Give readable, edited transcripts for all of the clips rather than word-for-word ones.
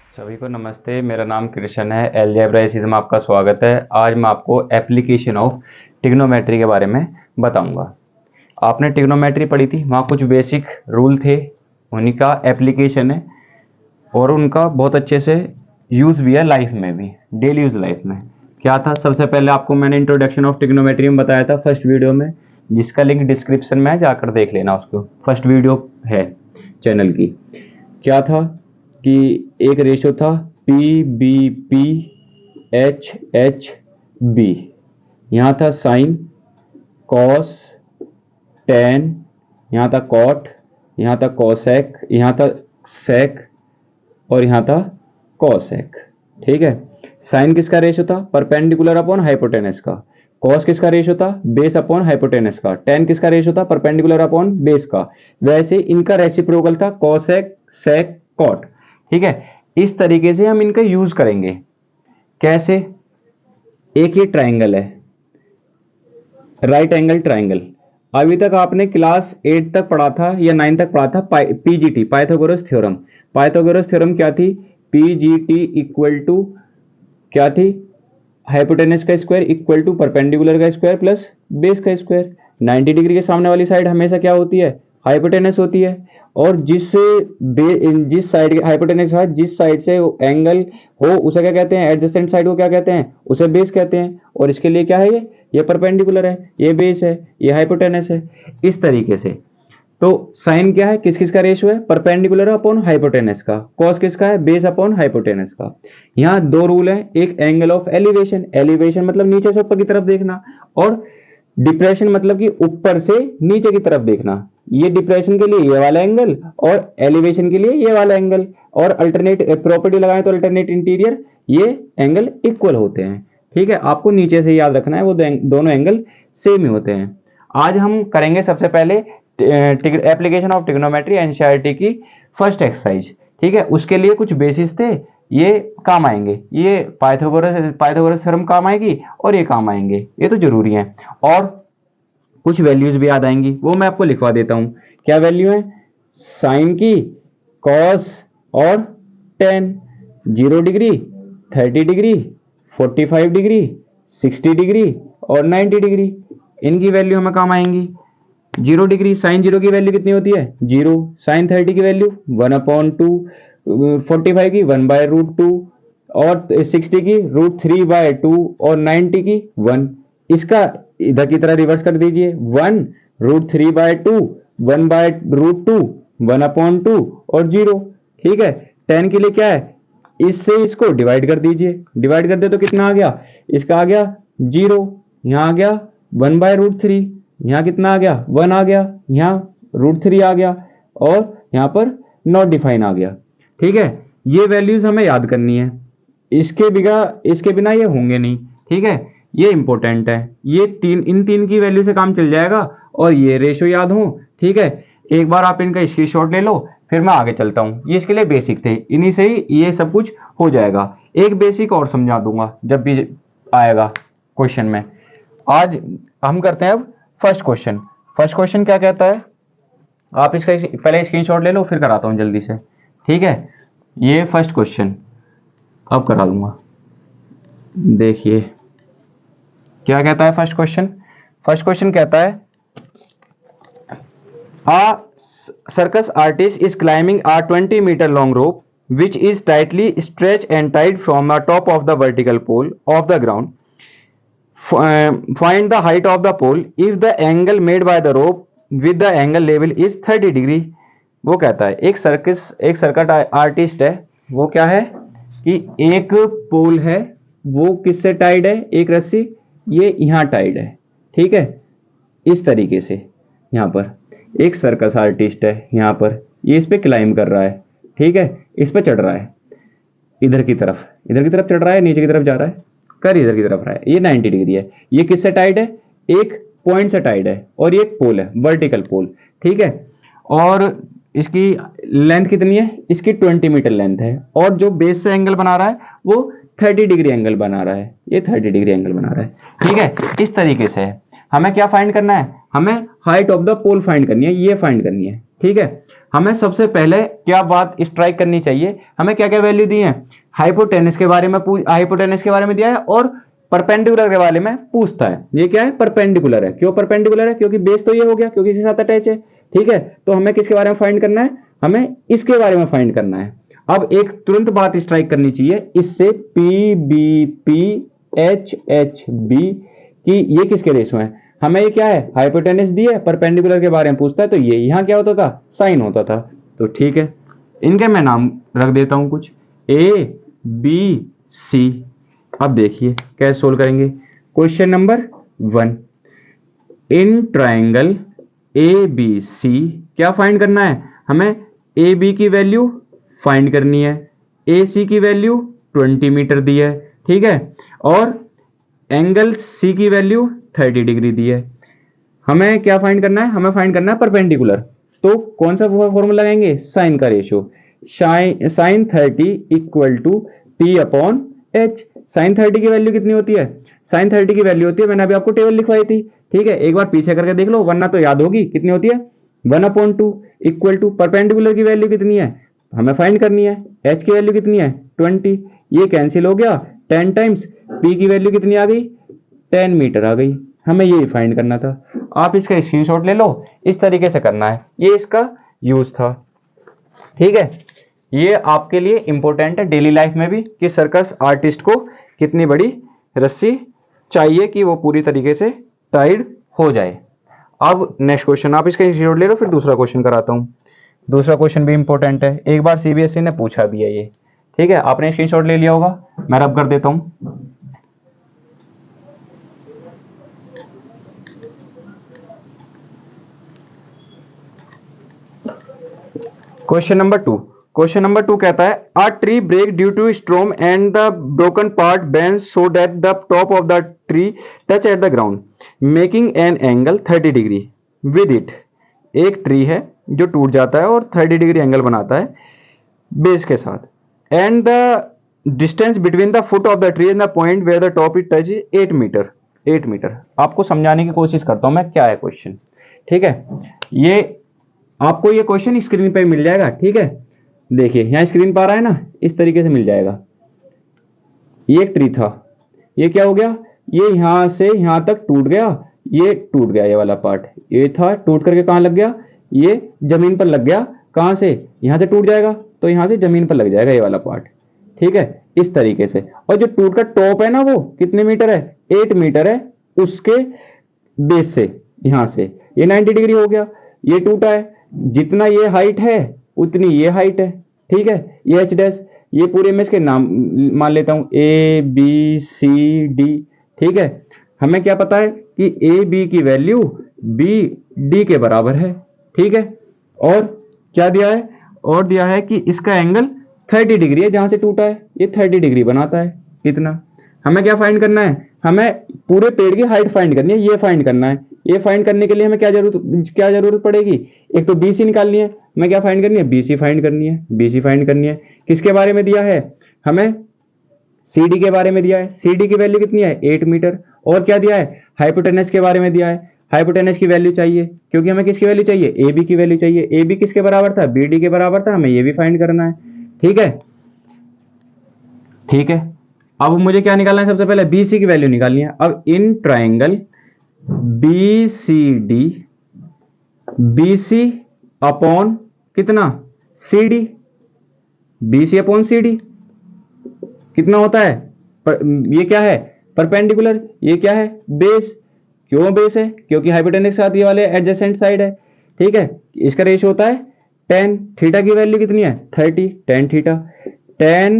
सभी को नमस्ते। मेरा नाम कृष्ण है। अलजेब्रा में आपका स्वागत है। आज मैं आपको एप्लीकेशन ऑफ ट्रिग्नोमेट्री के बारे में बताऊंगा। आपने ट्रिग्नोमेट्री पढ़ी थी, वहाँ कुछ बेसिक रूल थे, उन्हीं का एप्लीकेशन है और उनका बहुत अच्छे से यूज़ भी है लाइफ में भी, डेली यूज़ लाइफ में। क्या था, सबसे पहले आपको मैंने इंट्रोडक्शन ऑफ ट्रिग्नोमेट्री में बताया था फर्स्ट वीडियो में, जिसका लिंक डिस्क्रिप्शन में है, जाकर देख लेना उसको। फर्स्ट वीडियो है चैनल की। क्या था कि एक रेशो था P B P H H B. यहाँ था साइन, कॉस, टेन, यहाँ था कॉट, यहाँ था कॉसेक, यहाँ था सेक और यहाँ था कॉसेक। ठीक है। साइन किसका रेशो था? परपेंडिकुलर अपॉन हाइपोटेनस का। कॉस किसका रेशो था? बेस अपॉन हाइपोटेनस का। टेन किसका रेशो था? परपेंडिकुलर अपॉन बेस का। वैसे इनका रेसिप्रोकल था कॉसेक, सेक, कॉट। ठीक है। इस तरीके से हम इनका यूज करेंगे। कैसे? एक ये ट्राइंगल है, राइट एंगल ट्राइंगल। अभी तक आपने क्लास 8 तक पढ़ा था या 9 तक पढ़ा था PGT, Pythagoras theorem. Pythagoras theorem क्या थी? पीजीटी इक्वल टू क्या थी? हाइपोटेनस का स्क्वायर इक्वल टू परपेंडिकुलर का स्क्वायर प्लस बेस का स्क्वायर। 90 डिग्री के सामने वाली साइड हमेशा क्या होती है? हाइपोटेनस होती है। और जिस साइड हाइपोटेनस है, जिस साइड से एंगल हो उसे क्या कहते हैं? एडजेसेंट साइड को क्या कहते हैं? उसे बेस कहते हैं। और इसके लिए क्या है? ये परपेंडिकुलर है, ये बेस है, ये हाइपोटेनस है। इस तरीके से तो साइन क्या है? किस किस का रेशियो है? परपेंडिकुलर अपॉन हाइपोटेनस का। कॉस किसका है? बेस अपॉन हाइपोटेनस का। यहाँ दो रूल है, एक एंगल ऑफ एलिवेशन, एलिवेशन मतलब नीचे से ऊपर की तरफ देखना, और डिप्रेशन मतलब कि ऊपर से नीचे की तरफ देखना। ये डिप्रेशन के लिए ये वाला एंगल और एलिवेशन के लिए ये वाला एंगल, और अल्टरनेट प्रॉपर्टी लगाएं तो अल्टरनेट इंटीरियर, ये एंगल इक्वल होते हैं। ठीक है। आपको नीचे से याद रखना है, वो दोनों एंगल सेम ही होते हैं। आज हम करेंगे सबसे पहले एप्लीकेशन ऑफ ट्रिग्नोमेट्री एनसीईआरटी की फर्स्ट एक्सरसाइज। ठीक है। उसके लिए कुछ बेसिस थे, ये काम आएंगे, ये पाइथागोरस थ्योरम काम आएगी और ये काम आएंगे, ये तो जरूरी है। और कुछ वैल्यूज भी याद आएंगी, वो मैं आपको लिखवा देता हूं। क्या वैल्यू है? साइन की, कॉस और ten. 0 degree, 30 degree, 45 degree, 60 degree और 90 डिग्री, इनकी वैल्यू हमें काम आएंगी। 0 डिग्री, साइन 0 की वैल्यू कितनी होती है? 0। साइन 30 की वैल्यू 1/2, 45 की 1/√2 और 60 की √3/2 और 90 की 1। इसका इधर की तरह रिवर्स कर दीजिए। 1√3/2, 1/√2, 1/2 और 0। ठीक है। 10 के लिए क्या है? इससे इसको डिवाइड कर दीजिए। डिवाइड कर दे तो कितना आ गया? इसका आ गया 0, यहाँ आ गया 1/√3, यहाँ कितना आ गया? 1 आ गया, यहाँ √3 आ गया और यहाँ पर नॉट डिफाइन आ गया। ठीक है। ये वैल्यूज हमें याद करनी है, इसके बिना ये होंगे नहीं। ठीक है। ये इंपॉर्टेंट है। इन तीन की वैल्यू से काम चल जाएगा और ये रेशो याद हो। ठीक है। एक बार आप इनका स्क्रीनशॉट ले लो, फिर मैं आगे चलता हूँ। ये इसके लिए बेसिक थे, इन्हीं से ही ये सब कुछ हो जाएगा। एक बेसिक और समझा दूंगा जब भी आएगा क्वेश्चन में। आज हम करते हैं अब फर्स्ट क्वेश्चन। फर्स्ट क्वेश्चन क्या कहता है? आप इसका पहले स्क्रीनशॉट ले लो, फिर कराता हूं जल्दी से। ठीक है। ये फर्स्ट क्वेश्चन अब करा दूंगा। देखिए क्या कहता है फर्स्ट क्वेश्चन। फर्स्ट क्वेश्चन कहता है, a circus artist is climbing a 20-meter long rope which is tightly stretched and tied from the top of the vertical pole of the ground. Find the height of the pole if the angle made by the rope with the angle level is 30 degree. वो कहता है एक circus artist है, वो क्या है कि एक पोल है, वो किससे टाइड है? एक रस्सी, ये यहाँ टाइड है। ठीक है। इस तरीके से यहाँ पर एक सर्कस आर्टिस्ट है, यहाँ पर ये इस पे क्लाइंब कर रहा है। ठीक है। इस पे चढ़ रहा है, इधर की तरफ चढ़ रहा है, नीचे की तरफ जा रहा है, कर इधर की तरफ रहा है। ये 90 डिग्री है। ये किससे टाइड है? एक पॉइंट से टाइड है और ये एक पोल है, वर्टिकल पोल। ठीक है। और इसकी लेंथ कितनी है? इसकी 20 मीटर लेंथ है। और जो बेस से एंगल बना रहा है वो 30 डिग्री एंगल बना रहा है, ये 30 डिग्री एंगल बना रहा है। ठीक है। इस तरीके से हमें क्या फाइंड करना है? हमें height of the pole find करनी है, ये फाइंड करनी है। ठीक है, हमें सबसे पहले क्या बात स्ट्राइक करनी चाहिए, हमें क्या क्या वैल्यू दी है, हाइपोटेनस के बारे में हाइपोटेनस के बारे में दिया है और परपेंडिकुलर के बारे में पूछता है। ये क्या है, परपेंडिकुलर है। क्यों परपेंडिकुलर है, क्योंकि बेस तो ये हो गया, क्योंकि इसके साथ अटैच है। ठीक है, तो हमें किसके बारे में फाइंड करना है, हमें इसके बारे में फाइंड करना है। अब एक तुरंत बात स्ट्राइक करनी चाहिए, इससे P B P H H B की ये किसके रेशो है, हमें ये क्या है, हाइपोटेनस दी है, परपेंडिकुलर के बारे में पूछता है, तो ये यहां क्या होता था, साइन होता था। तो ठीक है, इनके मैं नाम रख देता हूं कुछ, ए बी सी। अब देखिए कैसे सोल्व करेंगे। Question number 1, in triangle A B C क्या फाइंड करना है, हमें ए बी की वैल्यू फाइंड करनी है, ए सी की वैल्यू 20 मीटर दी है। ठीक है, और एंगल सी की वैल्यू 30 डिग्री दी है। हमें क्या फाइंड करना है, हमें फाइंड करना है परपेंडिकुलर। तो कौन सा फॉर्मूला लगाएंगे, साइन का ratio, sine 30 equal to P upon H. Sine 30 की वैल्यू कितनी होती है, साइन 30 की वैल्यू होती है, मैंने अभी आपको टेबल लिखवाई थी। ठीक है, एक बार पीछे करके देख लो, वरना तो याद होगी, कितनी होती है 1/2 इक्वल टू परपेंडिकुलर की वैल्यू कितनी है, हमें फाइंड करनी है, एच की वैल्यू कितनी है 20, ये कैंसिल हो गया, 10 टाइम्स पी की वैल्यू कितनी आ गई, 10 मीटर आ गई। हमें यही फाइंड करना था। आप इसका स्क्रीनशॉट ले लो, इस तरीके से करना है, ये इसका यूज था। ठीक है, ये आपके लिए इंपॉर्टेंट है डेली लाइफ में भी, कि सर्कस आर्टिस्ट को कितनी बड़ी रस्सी चाहिए कि वो पूरी तरीके से टाइड हो जाए। अब नेक्स्ट क्वेश्चन, आप इसका स्क्रीनशॉट ले लो, फिर दूसरा क्वेश्चन कराता हूं। दूसरा क्वेश्चन भी इंपॉर्टेंट है, एक बार सीबीएसई ने पूछा भी है ये। ठीक है, आपने स्क्रीनशॉट ले लिया होगा, मैं रब कर देता हूं। क्वेश्चन नंबर 2, क्वेश्चन नंबर 2 कहता है, a tree break due to storm and the broken part bends so that the top of the tree touch at the ground making an angle 30 degree with it. एक tree है जो टूट जाता है और 30 degree angle बनाता है base के साथ, and the distance between the foot of the tree and the point where the top it touch is 8 metre. 8 metre आपको समझाने की कोशिश करता हूं मैं, क्या है क्वेश्चन। ठीक है, ये आपको ये क्वेश्चन स्क्रीन पे मिल जाएगा। ठीक है, देखिए यहां स्क्रीन पर आ रहा है ना, इस तरीके से मिल जाएगा। ये एक ट्री था, ये क्या हो गया, ये यहां से यहां तक टूट गया, ये टूट गया, ये वाला पार्ट ये था, टूट करके कहां लग गया, ये जमीन पर लग गया। कहां से, यहां से टूट जाएगा तो यहां से जमीन पर लग जाएगा ये वाला पार्ट। ठीक है, इस तरीके से। और जो टूट का टॉप है ना, वो कितने मीटर है, 8 मीटर है, उसके बेस से यहां से ये 90 डिग्री हो गया। ये टूटा है, जितना ये हाइट है उतनी ये हाइट है। ठीक है, ये एच डैश, ये पूरे में इसके नाम मान लेता हूं, ए बी सी डी। ठीक है, हमें क्या पता है कि ए बी की वैल्यू बी डी के बराबर है। ठीक है, और क्या दिया है, और दिया है कि इसका एंगल 30 डिग्री है, जहां से टूटा है ये 30 डिग्री बनाता है। कितना, हमें क्या फाइंड करना है, हमें पूरे पेड़ की हाइट फाइंड करनी है, ये फाइंड करना है। ये फाइंड करने के लिए हमें क्या जरूरत पड़ेगी, एक तो बीसी निकालनी है, हमें क्या फाइंड करनी है, बीसी फाइंड करनी है, बीसी फाइंड करनी है। किसके बारे में दिया है, हमें सीडी के बारे में दिया है, सीडी की वैल्यू कितनी है 8 मीटर। और क्या दिया है, हाइपोटेनस के बारे में दिया है, हाइपोटेनस की वैल्यू चाहिए, क्योंकि हमें किसकी वैल्यू चाहिए, ए बी की वैल्यू चाहिए। ए बी किसके बराबर था, बी डी के बराबर था, हमें ये भी फाइंड करना है। ठीक है, ठीक है, अब मुझे क्या निकालना है, सबसे पहले बीसी की वैल्यू निकालनी है। अब in triangle B C D, BC upon कितना, C D, BC upon C D कितना होता है, ये क्या है परपेंडिकुलर, ये क्या है बेस। क्यों बेस है, क्योंकि हाइपोटेनस के साथ ये वाले एडजेसेंट साइड है। ठीक है, इसका रेशियो होता है 10, थीटा की वैल्यू कितनी है 30, tan theta, tan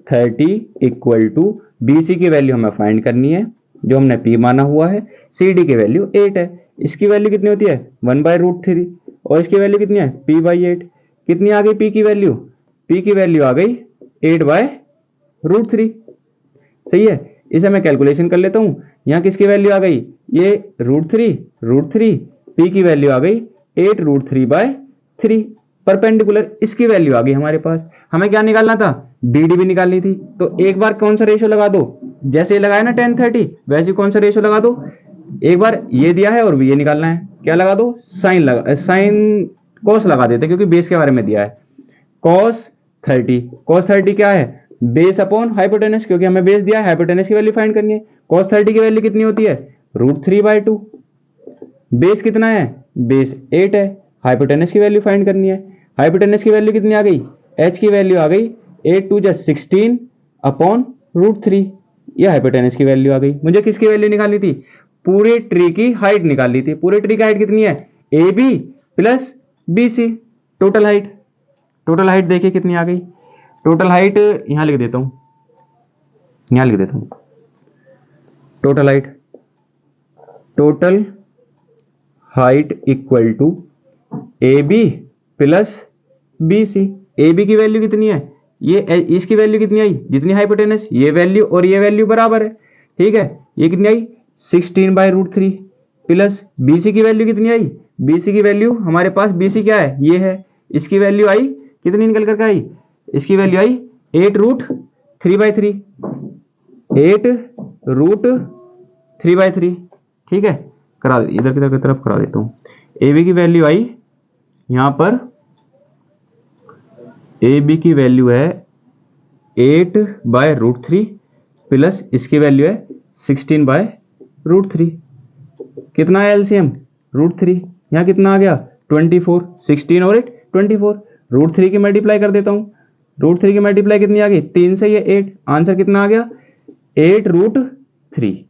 30 equal to BC की वैल्यू हमें फाइंड करनी है, जो हमने पी माना हुआ है, सी डी की वैल्यू 8 है, इसकी वैल्यू कितनी होती है 1/√3, और इसकी वैल्यू कितनी है p/8। कितनी आ गई पी की वैल्यू, पी की वैल्यू आ गई 8/√3। सही है, इसे मैं कैलकुलेशन कर लेता हूं, यहां किसकी वैल्यू आ गई, ये √3, पी की वैल्यू आ गई 8√3/3, परपेंडिकुलर इसकी वैल्यू आ गई हमारे पास। हमें क्या निकालना था, बीडी भी निकालनी थी। तो एक बार कौन सा रेशियो लगा दो, जैसे लगाया ना tan 30, वैसे कौन सा रेशियो लगा दो, एक बार ये दिया है और ये निकालना है, क्या लगा दो, साइन लगा, साइन कॉस लगा देते क्योंकि बेस के बारे में दिया है। कॉस 30, कॉस 30 क्या है, बेस अपॉन हाइपोटेनस, क्योंकि हमें बेस दिया है, हाइपोटेनस की वैल्यू फाइंड करनी है। कॉस 30 की वैल्यू कितनी होती है, √3/2। बेस कितना है, बेस 8 है, हाइपोटेनस की वैल्यू फाइंड करनी है। हाइपोटेनस की वैल्यू कितनी आ गई, h की वैल्यू आ गई 8 2 16 अपॉन √3। ये हाइपोटेनस की वैल्यू आ गई। मुझे किसकी वैल्यू निकालनी थी, पूरे ट्री की हाइट निकालनी थी। पूरे ट्री की हाइट कितनी है, AB plus BC, total height. Total height देखिए कितनी आ गई, टोटल हाइट यहां लिख देता हूं, यहां लिख देता हूं total height. Total height equal to AB plus BC। AB की वैल्यू कितनी है, ये इसकी वैल्यू कितनी आई, जितनी हाइपोटेनस, ये वैल्यू और ये वैल्यू बराबर है, ठीक है। ये कितनी आई, 16/√3 प्लस BC की वैल्यू कितनी आई, BC की वैल्यू हमारे पास BC क्या है, ये है। इसकी वैल्यू आई कितनी निकल करके आई, इसकी वैल्यू आई 8√3/3, 8√3/3, ठीक है। करा इधर की तरफ करा देता हूं। AB की वैल्यू आई यहां पर, AB की वैल्यू है 8/√3 प्लस इसकी वैल्यू है 16/√3। कितना है एलसीएम, √3। यहाँ कितना आ गया 24, 16 और 8 24। √3 की मल्टीप्लाई कर देता हूँ, √3 की मल्टीप्लाई कितनी आ गई, 3 से ये 8, आंसर कितना आ गया 8√3।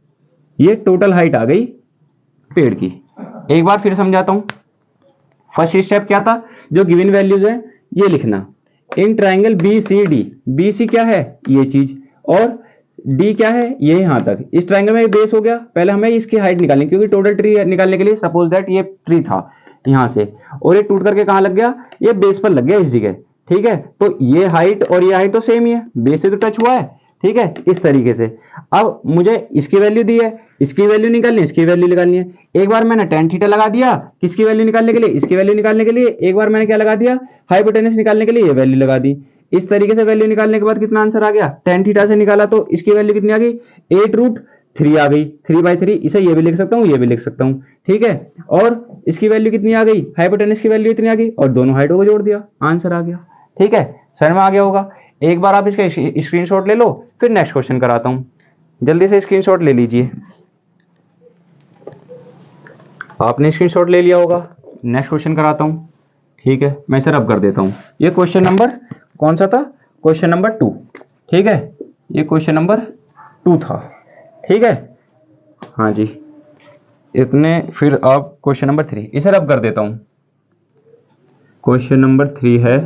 ये टोटल हाइट आ गई पेड़ की। एक बार फिर समझाता हूं। फर्स्ट स्टेप क्या था, जो गिवन वैल्यूज है ये लिखना। इन ट्राइंगल BCD, BC क्या है, ये चीज, और D क्या है, ये यहां तक। इस ट्राइंगल में बेस हो गया, पहले हमें इसकी हाइट निकालनी, क्योंकि टोटल ट्री निकालने के लिए सपोज दैट ये ट्री था यहां से, और ये टूट करके कहां लग गया, ये बेस पर लग गया इस जगह, ठीक है। तो ये हाइट और ये हाइट तो सेम ही है, बेस से तो टच हुआ है, ठीक है। इस तरीके से अब मुझे इसकी वैल्यू दी है, इसकी वैल्यू निकालनी है, इसकी वैल्यू निकालनी है। एक बार मैंने tan थीटा लगा दिया किसकी वैल्यू निकालने के लिए, इसकी वैल्यू निकालने के लिए। एक बार मैंने क्या लगा दिया, हाइपोटेनस निकालने के लिए ये वैल्यू लगा दी। इस तरीके से वैल्यू निकालने के बाद कितना आंसर आ गया, tan थीटा से निकाला तो इसकी वैल्यू कितनी आ गई, 8√3 आ गई, 3/3। इसे ये भी लिख सकता हूँ, ये भी लिख सकता हूँ, ठीक है। और इसकी वैल्यू कितनी आ गई, हाइपोटेनस की वैल्यू इतनी आ गई, और दोनों हाइटों को जोड़ दिया, आंसर आ गया, ठीक है। समझ में आ गया होगा। एक बार आप इसका स्क्रीनशॉट ले लो, फिर नेक्स्ट क्वेश्चन कराता हूं। जल्दी से स्क्रीनशॉट ले लीजिए। आपने स्क्रीनशॉट ले लिया होगा, नेक्स्ट क्वेश्चन कराता हूं, ठीक है। मैं इसे रब कर देता हूं। ये क्वेश्चन नंबर कौन सा था, क्वेश्चन नंबर 2, ठीक है। ये क्वेश्चन नंबर 2 था, ठीक है। हाँ जी, इतने। फिर आप क्वेश्चन नंबर 3, इसे रब कर देता हूं। क्वेश्चन नंबर 3 है,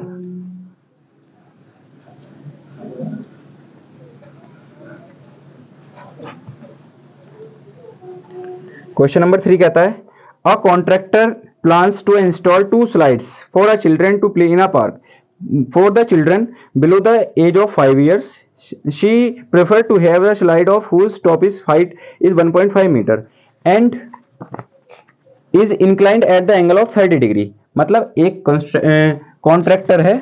क्वेश्चन नंबर 3 कहता है, a contractor plans to install 2 slides for a children to play in a park. For the children below the age of 5 years, she preferred to have a slide of whose top is height is 1.5 meter and is inclined at the angle of 30 degree. मतलब एक contractor है,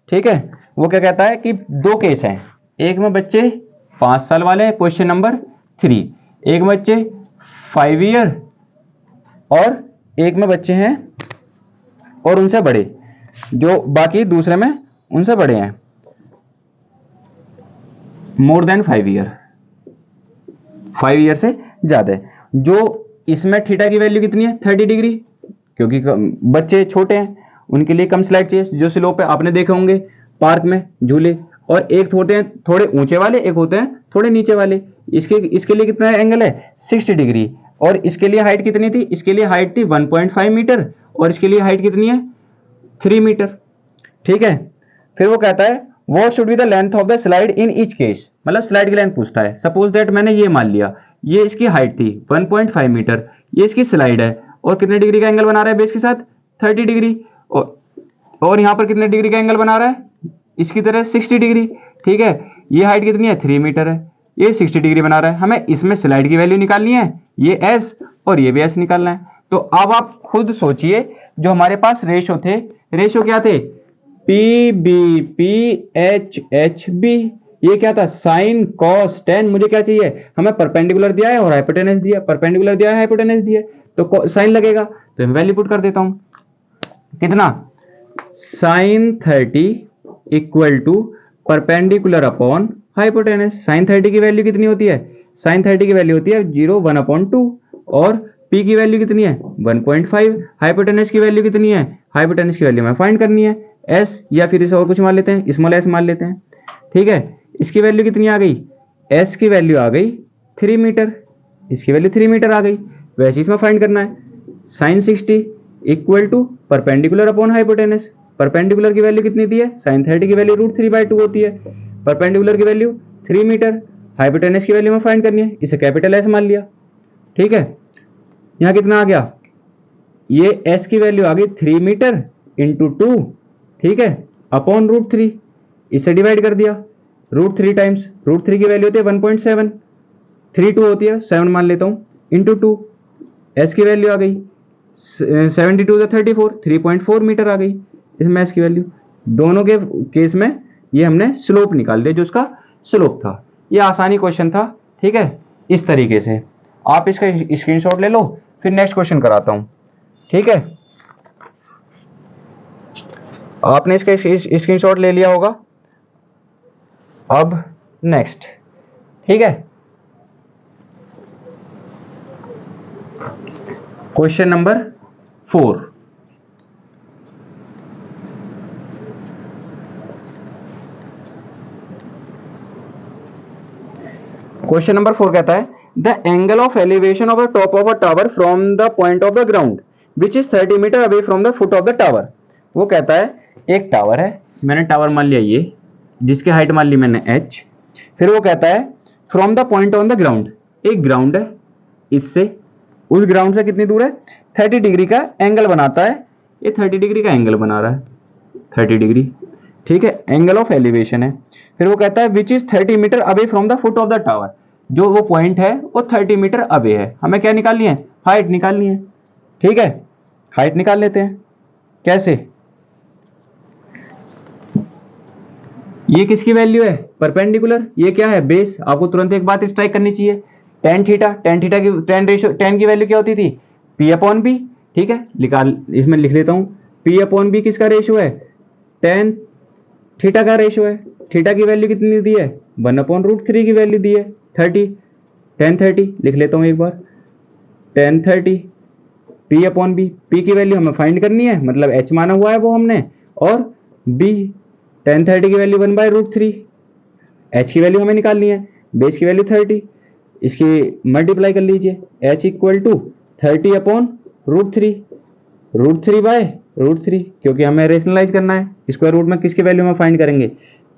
ठीक है। वो क्या कहता है कि दो केस हैं, एक में बच्चे 5 साल वाले हैं, क्वेश्चन नंबर 3, एक में बच्चे 5 ईयर, और एक में बच्चे हैं और उनसे बड़े, जो बाकी दूसरे में उनसे बड़े हैं, मोर देन 5 ईयर, 5 ईयर से ज्यादा है। जो इसमें थीटा की वैल्यू कितनी है, 30 डिग्री, क्योंकि बच्चे छोटे हैं, उनके लिए कम स्लाइड चाहिए। जो स्लोप है आपने देखे होंगे पार्क में झूले, और एक होते हैं थोड़े ऊंचे वाले, एक होते हैं थोड़े नीचे वाले। इसके लिए कितना एंगल है, 60 डिग्री। और इसके लिए हाइट कितनी थी, इसके लिए हाइट थी 1.5 मीटर, और इसके लिए हाइट कितनी है, 3 मीटर, ठीक है। फिर वो कहता है what should be the length of the slide in each case, मतलब स्लाइड की लेंथ पूछता है। सपोज दैट मैंने ये मान लिया, ये इसकी हाइट थी 1.5 मीटर, ये इसकी स्लाइड है, और कितने डिग्री का एंगल बना रहा है बेस के साथ, 30 डिग्री, और यहां पर कितने डिग्री का एंगल बना रहा है, इसकी तरह 60 डिग्री, ठीक है। ये हाइट कितनी है, 3 मीटर है, ये 60 डिग्री बना रहा है। हमें इसमें स्लाइड की वैल्यू निकालनी है, ये एस और ये भी एस निकालना है। तो अब आप खुद सोचिए, जो हमारे पास रेशो थे, रेशो क्या थे, P B P H B, ये क्या था, साइन कॉस टेन। मुझे क्या चाहिए, हमें परपेंडिकुलर दिया है और हाइपोटेनस दिया, परपेंडिकुलर दिया है हाइपोटेनस दिया है, तो साइन लगेगा, तो मैं वैल्यू पुट कर देता हूं। कितना, sine 30 equal to perpendicular upon hypotenuse. Sine 30 की वैल्यू कितनी होती है, साइन 30 की वैल्यू होती है 0 1/2 और पी की वैल्यू कितनी है 1.5। हाइपोटेनस की वैल्यू कितनी है, हाइपोटेनस की वैल्यू हमें फाइंड करनी है एस, या फिर इसे और कुछ मान लेते हैं, स्मॉल एस मान लेते हैं। ठीक है, इसकी वैल्यू कितनी आ गई, एस की वैल्यू आ गई 3 मीटर, इसकी वैल्यू 3 मीटर आ गई। वैसे इसमें फाइंड करना है sine 60 equal to perpendicular upon hypotenuse. Perpendicular की वैल्यू कितनी दी है, साइन 30 की वैल्यू √3/2 होती है, परपेंडिकुलर की वैल्यू 3 मीटर, हाइपोटेनस की वैल्यू में फाइंड करनी है, इसे कैपिटल एस मान लिया। ठीक है, यहां कितना आ गया, ये एस की वैल्यू आ गई 3 मीटर इंटू 2, ठीक है, अपॉन √3, इसे डिवाइड कर दिया, √3 टाइम्स √3 की वैल्यू होती है 1.7, 3 2 होती है 7 मान लेता हूं, इंटू 2, एस की वैल्यू आ गई 72 34, 3.4 मीटर आ गई इसमें एस की वैल्यू। दोनों के केस में ये हमने स्लोप निकाल दिया, जो उसका स्लोप था। ये आसानी क्वेश्चन था। ठीक है, इस तरीके से आप इसका स्क्रीनशॉट ले लो, फिर नेक्स्ट क्वेश्चन कराता हूं। ठीक है, आपने इसका स्क्रीनशॉट ले लिया होगा। अब नेक्स्ट, ठीक है, क्वेश्चन नंबर 4। क्वेश्चन नंबर 4 कहता है the angle of elevation of the top of a tower from the point of the ground which is 30 metre away from the foot of the tower. वो कहता है एक tower है, मैंने tower मान लिया ये, जिसकी हाइट मान ली मैंने h। फिर वो कहता है from the point on the ground, एक ग्राउंड है, इससे उस ग्राउंड से कितनी दूर है, 30 डिग्री का एंगल बनाता है। ये 30 डिग्री का एंगल बना रहा है, 30 डिग्री। ठीक है, एंगल ऑफ एलिवेशन है। फिर वो कहता है which is 30 metre away from the foot of the tower, जो वो पॉइंट है वो 30 मीटर अवे है। हमें क्या निकालनी है, हाइट निकालनी है। ठीक है, हाइट निकाल लेते हैं। कैसे, ये किसकी वैल्यू है, परपेंडिकुलर, ये क्या है, बेस। आपको तुरंत एक बात स्ट्राइक करनी चाहिए, टेन थीटा की टेन की वैल्यू क्या होती थी, पी अपॉन बी। ठीक है, निकाल, इसमें लिख लेता हूं, पी अपॉन बी किसका रेशियो है, टेन थीटा का रेशियो है। थीटा की वैल्यू कितनी दी है, 1/√3 की वैल्यू दी है 30, टेन 30 लिख लेता हूं एक बार, tan 30 P upon B. P की वैल्यू हमें फाइंड करनी है, मतलब एच माना हुआ है वो हमने, और बी टेन 30 की वैल्यू 1/√3, एच की वैल्यू हमें निकालनी है, बेस की वैल्यू 30, इसकी मल्टीप्लाई कर लीजिए, h इक्वल टू 30 अपॉन √3, √3/√3, क्योंकि हमें रेशनलाइज करना है, स्क्वायर रूट में किसकी वैल्यू में फाइंड करेंगे,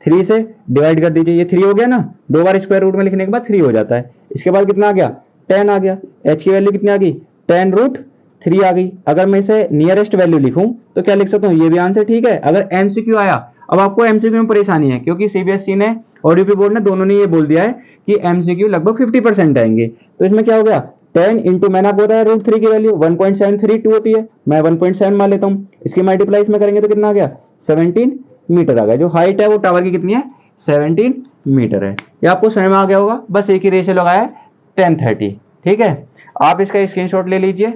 3 से डिवाइड कर दीजिए, ये 3 हो गया ना, 2 बार स्क्वायर रूट में लिखने के बाद 3 हो जाता है। इसके बाद कितना आ गया, 10 आ गया, h की वैल्यू कितनी आ गई, 10√3 आ गई। अगर मैं इसे नियरेस्ट वैल्यू लिखूं तो क्या लिख सकता हूं, ये भी आंसर ठीक है। अगर एमसीक्यू आया, अब आपको एमसीक्यू में परेशानी है, क्योंकि सीबीएसई ने और यूपी बोर्ड ने दोनों ने ये बोल दिया है कि एमसीक्यू लगभग 50% आएंगे। तो इसमें क्या हो गया, 10 इंटू मैंने आपको बताया √3 की वैल्यू 1.732 होती है, मैं 1.7 मान लेता हूँ, इसकी मल्टीप्लाई इसमें करेंगे तो कितना आ गया, 17 मीटर आ गया। जो हाइट है वो टावर की कितनी है, 17 मीटर है। ये आपको समझ में आ गया होगा, बस एक ही रेशियो लगाया है 10-30। ठीक है, आप इसका स्क्रीनशॉट ले लीजिए,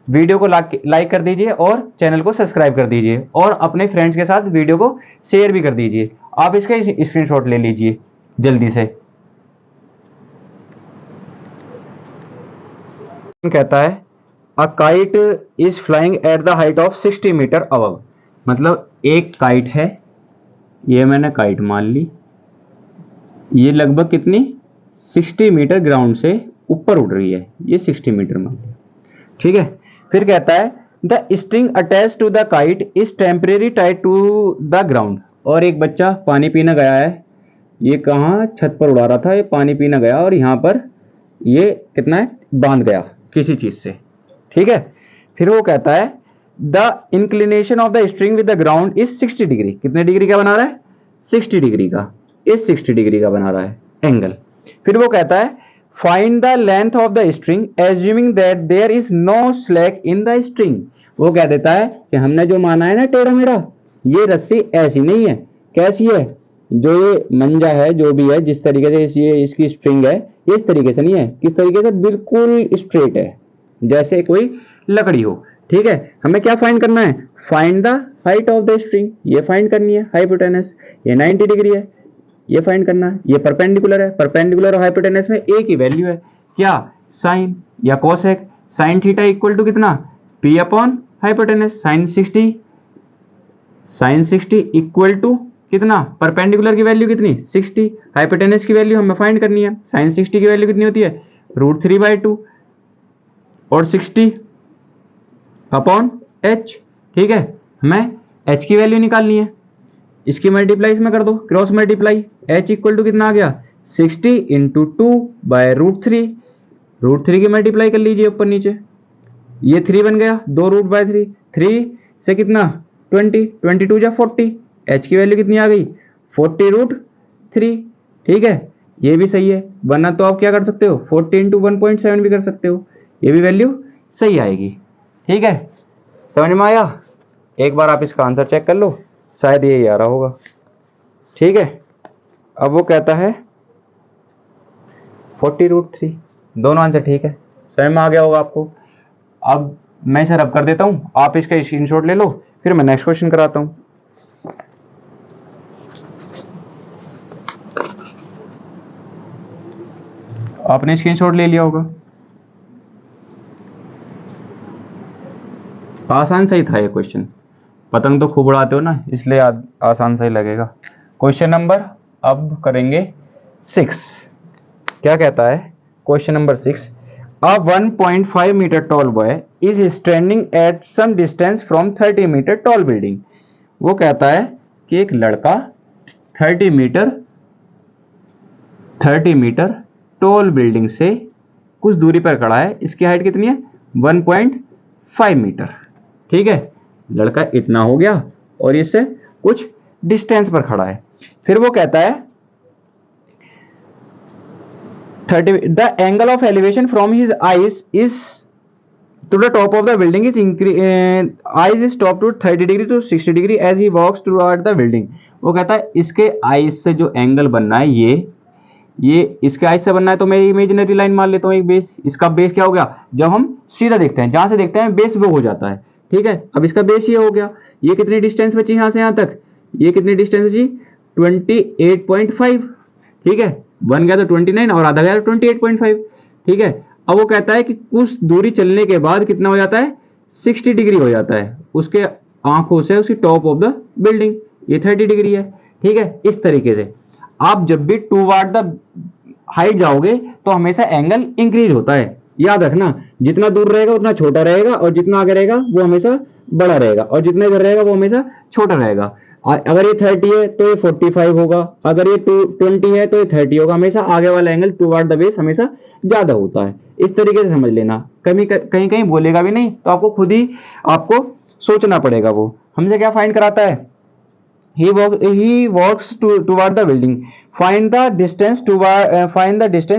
वीडियो को लाइक कर दीजिए और चैनल को सब्सक्राइब कर दीजिए, और अपने फ्रेंड्स के साथ वीडियो को शेयर भी कर दीजिए। आप इसका स्क्रीनशॉट ले लीजिए जल्दी से। कहता है a kite is flying at the height of 60 metre above, मतलब एक काइट है, ये मैंने काइट मान ली, ये लगभग कितनी 60 मीटर ग्राउंड से ऊपर उड़ रही है, ये 60 मीटर मान लिया। ठीक है, फिर कहता है the string attach to the kite is temporary tied to the ground, और एक बच्चा पानी पीने गया है, ये कहाँ छत पर उड़ा रहा था, ये पानी पीने गया और यहाँ पर ये कितना है बांध गया किसी चीज से। ठीक है, फिर वो कहता है the inclination of the string with the ground is 60 degree, कितने डिग्री का बना रहा है, 60 डिग्री का, इस 60 डिग्री का बना रहा है एंगल। फिर वो कहता है find the length of the string assuming that there is no slack in the string. वो कह देता है कि हमने जो माना है ना टेढ़ा मेढ़ा, ये रस्सी ऐसी नहीं है, कैसी है, जो ये मंजा है जो भी है, जिस तरीके से ये इसकी स्ट्रिंग है, इस तरीके से नहीं है, किस तरीके से, बिल्कुल स्ट्रेट है, जैसे कोई लकड़ी हो। ठीक है, हमें क्या फाइंड करना है, find the height of the string, ये फाइंड करनी है। हाइपोटेनस ये 90 डिग्री है, ये फाइंड करना है। ये परपेंडिकुलर है, परपेंडिकुलर और हाइपोटेनस में एक ही वैल्यू है, क्या, साइन या cosec. Sine theta equal to कितना, P upon hypotenuse. Sine 60 equal to कितना, परपेंडिकुलर की वैल्यू कितनी 60, हाइपोटेनस की वैल्यू हमें फाइंड करनी है। साइन 60 की वैल्यू कितनी होती है, √3/2 और 60 अपॉन एच। ठीक है, हमें एच की वैल्यू निकालनी है, इसकी मल्टीप्लाई इसमें कर दो, cross multiply. H equal to कितना आ गया, 60 इंटू 2/√3, √3 की मल्टीप्लाई कर लीजिए ऊपर नीचे, ये 3 बन गया, 2√3, 3 से कितना 20, 22 जा 40, एच की वैल्यू कितनी आ गई 40√3। ठीक है, ये भी सही है, वरना तो आप क्या कर सकते हो 40 इंटू 1.7 भी कर सकते हो, ये भी वैल्यू सही आएगी। ठीक है, समझ में आया। एक बार आप इसका आंसर चेक कर लो, शायद यही आ रहा होगा। ठीक है, अब वो कहता है 40√3, दोनों आंसर ठीक है, समझ में आ गया होगा आपको। अब मैं इसे रब कर देता हूं, आप इसका स्क्रीनशॉट ले लो, फिर मैं नेक्स्ट क्वेश्चन कराता हूं। आपने स्क्रीनशॉट ले लिया होगा, आसान सही था ये क्वेश्चन, पतंग तो खूब उड़ाते हो ना, इसलिए आसान सही लगेगा। क्वेश्चन नंबर अब करेंगे 6। क्या कहता है question number 6, a 1.5 metre tall boy is standing at some distance from 30 metre tall building. वो कहता है कि एक लड़का 30 मीटर टॉल बिल्डिंग से कुछ दूरी पर खड़ा है, इसकी हाइट कितनी है 1.5 मीटर। ठीक है, लड़का इतना हो गया और इससे कुछ डिस्टेंस पर खड़ा है। फिर वो कहता है 30, the angle of elevation from his eyes is to the top of the building is eyes is top to 30 degree to 60 degree as he walks toward the building. वो कहता है इसके आईज से जो एंगल बनना है, ये इसके आईज से बनना है, तो मैं इमेजिनरी लाइन मान लेता हूँ एक बेस। इसका बेस क्या हो गया, जब हम सीधा देखते हैं, जहां से देखते हैं बेस वो हो जाता है। ठीक है, अब इसका बेस ये हो गया, ये कितनी डिस्टेंस बची यहां से यहां तक, ये कितनी डिस्टेंस बची 28.5। ठीक है, बन गया तो 29 और आधा गया तो 28.5। ठीक है, अब वो कहता है कि कुछ दूरी चलने के बाद कितना हो जाता है 60 डिग्री हो जाता है उसके आंखों से, उसकी टॉप ऑफ द बिल्डिंग, ये 30 डिग्री है। ठीक है, इस तरीके से आप जब भी टूवर्ड द हाइट जाओगे तो हमेशा एंगल इंक्रीज होता है, याद रखना, जितना दूर रहेगा उतना छोटा रहेगा, और जितना आगे रहेगा वो हमेशा बड़ा रहेगा, और जितना इधर रहेगा वो हमेशा छोटा रहेगा। अगर ये 30 है तो ये 45 होगा, अगर ये 20 है तो ये 30 होगा, हमेशा आगे वाला एंगल टूवर्ड द बेस हमेशा ज्यादा होता है। इस तरीके से समझ लेना, कहीं कहीं बोलेगा भी नहीं तो आपको खुद ही आपको सोचना पड़ेगा। वो हमसे क्या फाइंड कराता है, he walks toward the building, find the distance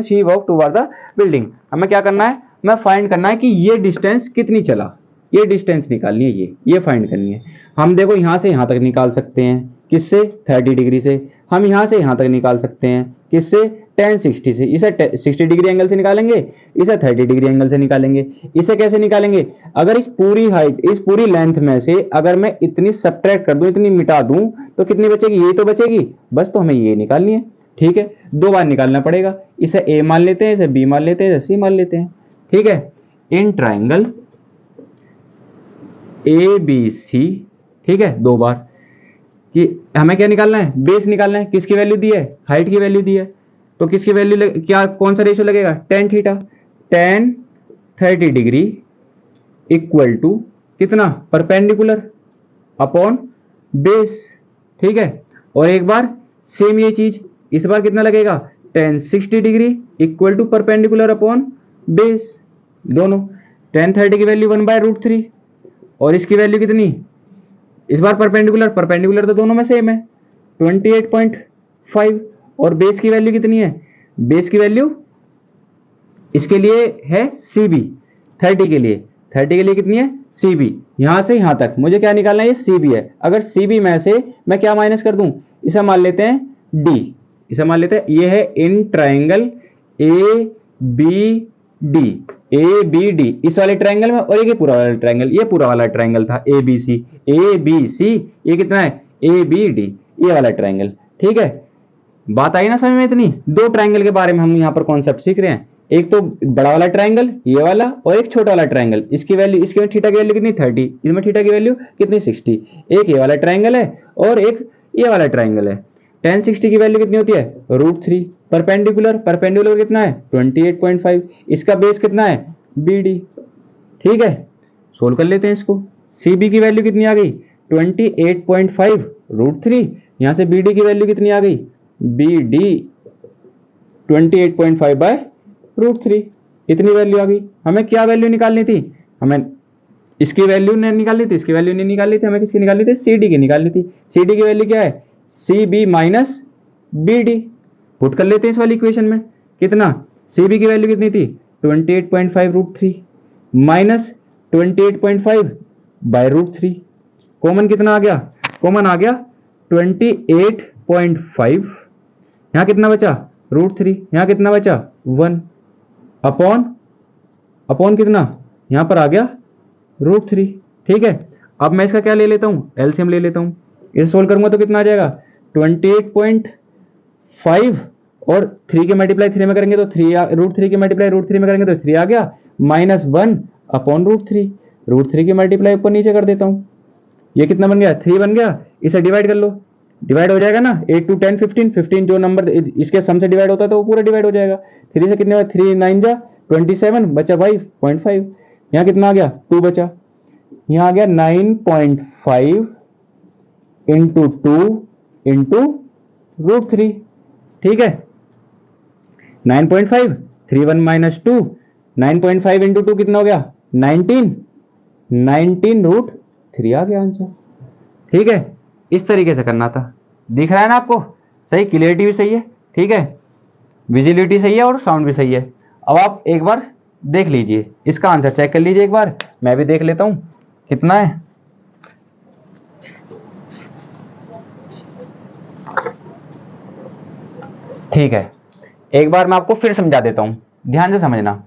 he walked toward the building। हमें क्या करना है, हमें फाइंड करना है कि ये डिस्टेंस कितनी चला, ये डिस्टेंस निकालनी है, ये फाइंड करनी है। हम देखो यहां से यहां तक निकाल सकते हैं, किससे 30 डिग्री से, हम यहां से यहां तक निकाल सकते हैं, किससे tan 60 से, इसे 60 डिग्री एंगल से निकालेंगे, इसे 30 डिग्री एंगल से निकालेंगे। इसे कैसे निकालेंगे, अगर इस पूरी हाइट, इस पूरी लेंथ में से अगर मैं इतनी सब्ट्रैक्ट कर दूं, इतनी मिटा दूं, तो कितनी बचेगी, ये तो बचेगी बस, तो हमें ये निकालनी है। ठीक है, दो बार निकालना पड़ेगा, इसे ए मान लेते हैं, इसे बी मान लेते हैं, इसे सी मान लेते हैं। ठीक है, इन ट्राइंगल ए बी सी, ठीक है, दो बार कि हमें क्या निकालना है, बेस निकालना है। किसकी वैल्यू दी है, हाइट की वैल्यू दी है, तो किसकी वैल्यू क्या, कौन सा रेशियो लगेगा, tan theta, tan 30 degree equal to कितना, परपेंडिकुलर अपॉन बेस। ठीक है, और एक बार सेम ये चीज, इस बार कितना लगेगा, tan 60 degree equal to perpendicular upon base, दोनों। tan 30 की वैल्यू 1/√3 और इसकी वैल्यू कितनी, इस बार परपेंडिकुलर तो दोनों में सेम है 28.5, और बेस की वैल्यू कितनी है, बेस की वैल्यू इसके लिए है CB, 30 के लिए कितनी है CB, यहां से यहां तक मुझे क्या निकालना है, ये CB है। अगर CB में से मैं क्या माइनस कर दूं, इसे मान लेते हैं D, इसे मान लेते हैं, ये है in triangle AB D, A B D इस वाले ट्रायंगल में, और ये पूरा वाला ट्रायंगल, ये पूरा वाला ट्रायंगल था ए बी सी, ए बी सी, ये कितना है ए बी डी, ये वाला ट्रायंगल। ठीक है, बात आई ना समझ में? इतनी दो ट्रायंगल के बारे में हम यहाँ पर कॉन्सेप्ट सीख रहे हैं, एक तो बड़ा वाला ट्रायंगल ये वाला, और एक छोटा वाला ट्रायंगल, इसकी वैल्यू, इसके थीटा की वैल्यू कितनी 30, इसमें थीटा की वैल्यू कितनी 60। एक ये वाला ट्रायंगल है और एक ये वाला ट्रायंगल है। tan 60 की वैल्यू कितनी होती है √3। परपेंडिकुलर, परपेंडिकुलर कितना है 28.5, इसका बेस कितना है BD। ठीक है, सोल्व कर लेते हैं इसको। CB की वैल्यू कितनी आ गई 28.5 √3, यहां से BD की वैल्यू कितनी आ गई BD 28.5 बाय √3, इतनी वैल्यू आ गई। हमें क्या वैल्यू निकालनी थी, हमें इसकी वैल्यू नहीं निकालनी थी, इसकी वैल्यू नहीं निकालनी थी, हमें किसकी निकालनी थी CD की निकालनी थी। CD की वैल्यू क्या है CB माइनस BD, पुट कर लेते हैं इस वाली इक्वेशन में। कितना CB की वैल्यू कितनी थी 28.5 √3 माइनस 28.5 बाय √3, कॉमन कितना आ गया, कॉमन आ गया 28.5, यहां कितना बचा √3, यहां कितना बचा 1 अपॉन कितना, यहां पर आ गया √3। ठीक है, अब मैं इसका क्या ले लेता हूं एलसीएम ले लेता हूं, इसे सोल्व करूंगा तो कितना आ जाएगा 28.5 और 3 के मल्टीप्लाई 3 में करेंगे तो 3, √3 के मल्टीप्लाई √3 में करेंगे तो 3 आ गया, माइनस 1 अपॉन √3, √3 की मल्टीप्लाई ऊपर नीचे कर देता हूं, ये कितना बन गया 3 बन गया। इसे डिवाइड कर लो, डिवाइड हो जाएगा ना 8 2 10 15, 15 जो नंबर इसके सम से डिवाइड होता है तो वो पूरा डिवाइड हो जाएगा। 3 से कितने 3 9 जा 27 बचा 5.5, यहाँ कितना आ गया 2 बचा, यहाँ आ गया 9.5 इंटू 2 इंटू √3। ठीक है, 9.5 3 1 माइनस 2, 9.5 इंटू 2 कितना हो गया 19 √3 आ गया आंसर। ठीक है, इस तरीके से करना था, दिख रहा है ना आपको, सही, क्लियरिटी भी सही है, ठीक है, विजिबिलिटी सही है और साउंड भी सही है। अब आप एक बार देख लीजिए, इसका आंसर चेक कर लीजिए एक बार, मैं भी देख लेता हूं कितना है। ठीक है, एक बार मैं आपको फिर समझा देता हूं, ध्यान से समझना।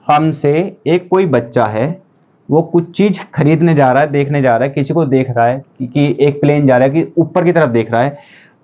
हमसे एक कोई बच्चा है, वो कुछ चीज खरीदने जा रहा है, देखने जा रहा है, किसी को देख रहा है कि एक प्लेन जा रहा है, कि ऊपर की तरफ देख रहा है।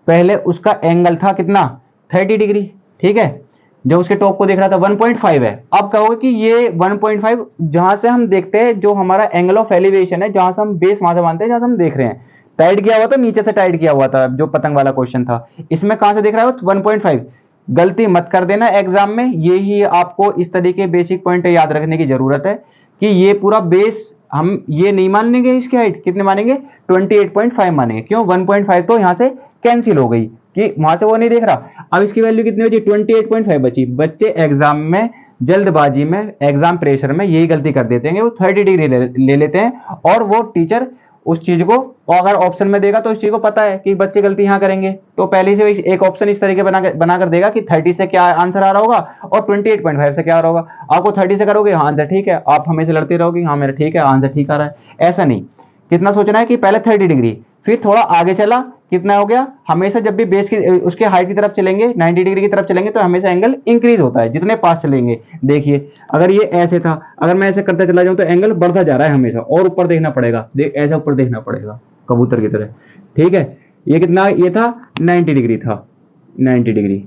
पहले उसका एंगल था कितना 30 डिग्री, ठीक है, जो उसके टॉप को देख रहा था 1.5 है। अब कहोगे कि ये 1.5 जहां से हम देखते हैं, जो हमारा एंगल ऑफ एलिवेशन है, जहां से हम बेस वहां से मानते हैं, जहां से हम देख रहे हैं, टाइट किया हुआ था, नीचे से टाइट किया हुआ था, जो पतंग वाला क्वेश्चन था, इसमें कहां से देख रहा है 1.5। गलती मत कर देना एग्जाम में, यही आपको इस तरीके बेसिक पॉइंट याद रखने की जरूरत है कि ये पूरा बेस हम ये नहीं मानेंगे, इसकी हाइट कितने मानेंगे 28.5 मानेंगे। क्यों 1.5 तो यहां से कैंसिल हो गई कि वहां से वो नहीं देख रहा। अब इसकी वैल्यू कितनी बची 28.5 बची। बच्चे एग्जाम में जल्दबाजी में, एग्जाम प्रेशर में यही गलती कर देते हैं, वो 30 डिग्री ले लेते हैं, और वो टीचर उस चीज को अगर ऑप्शन में देगा तो उस चीज को पता है कि बच्चे गलती यहां करेंगे, तो पहले से एक ऑप्शन इस तरीके बनाकर देगा कि 30 से क्या आंसर आ रहा होगा और 28.5 से क्या आ रहा होगा। आपको 30 से करोगे हाँ आंसर ठीक है, आप हमें से लड़ते रहोगे हाँ मेरा ठीक है आंसर ठीक आ रहा है, ऐसा नहीं। कितना सोचना है कि पहले 30 डिग्री, फिर थोड़ा आगे चला, कितना हो गया, हमेशा जब भी बेस की उसके हाइट की तरफ चलेंगे 90 डिग्री की तरफ चलेंगे तो हमेशा एंगल इंक्रीज होता है जितने पास चलेंगे। देखिए अगर ये ऐसे था, अगर मैं ऐसे करता चला जाऊं तो एंगल बढ़ता जा रहा है हमेशा, और ऊपर देखना पड़ेगा, देख ऐसा ऊपर देखना पड़ेगा कबूतर की तरह। ठीक है, ये कितना, ये था 90 डिग्री था, 90 डिग्री।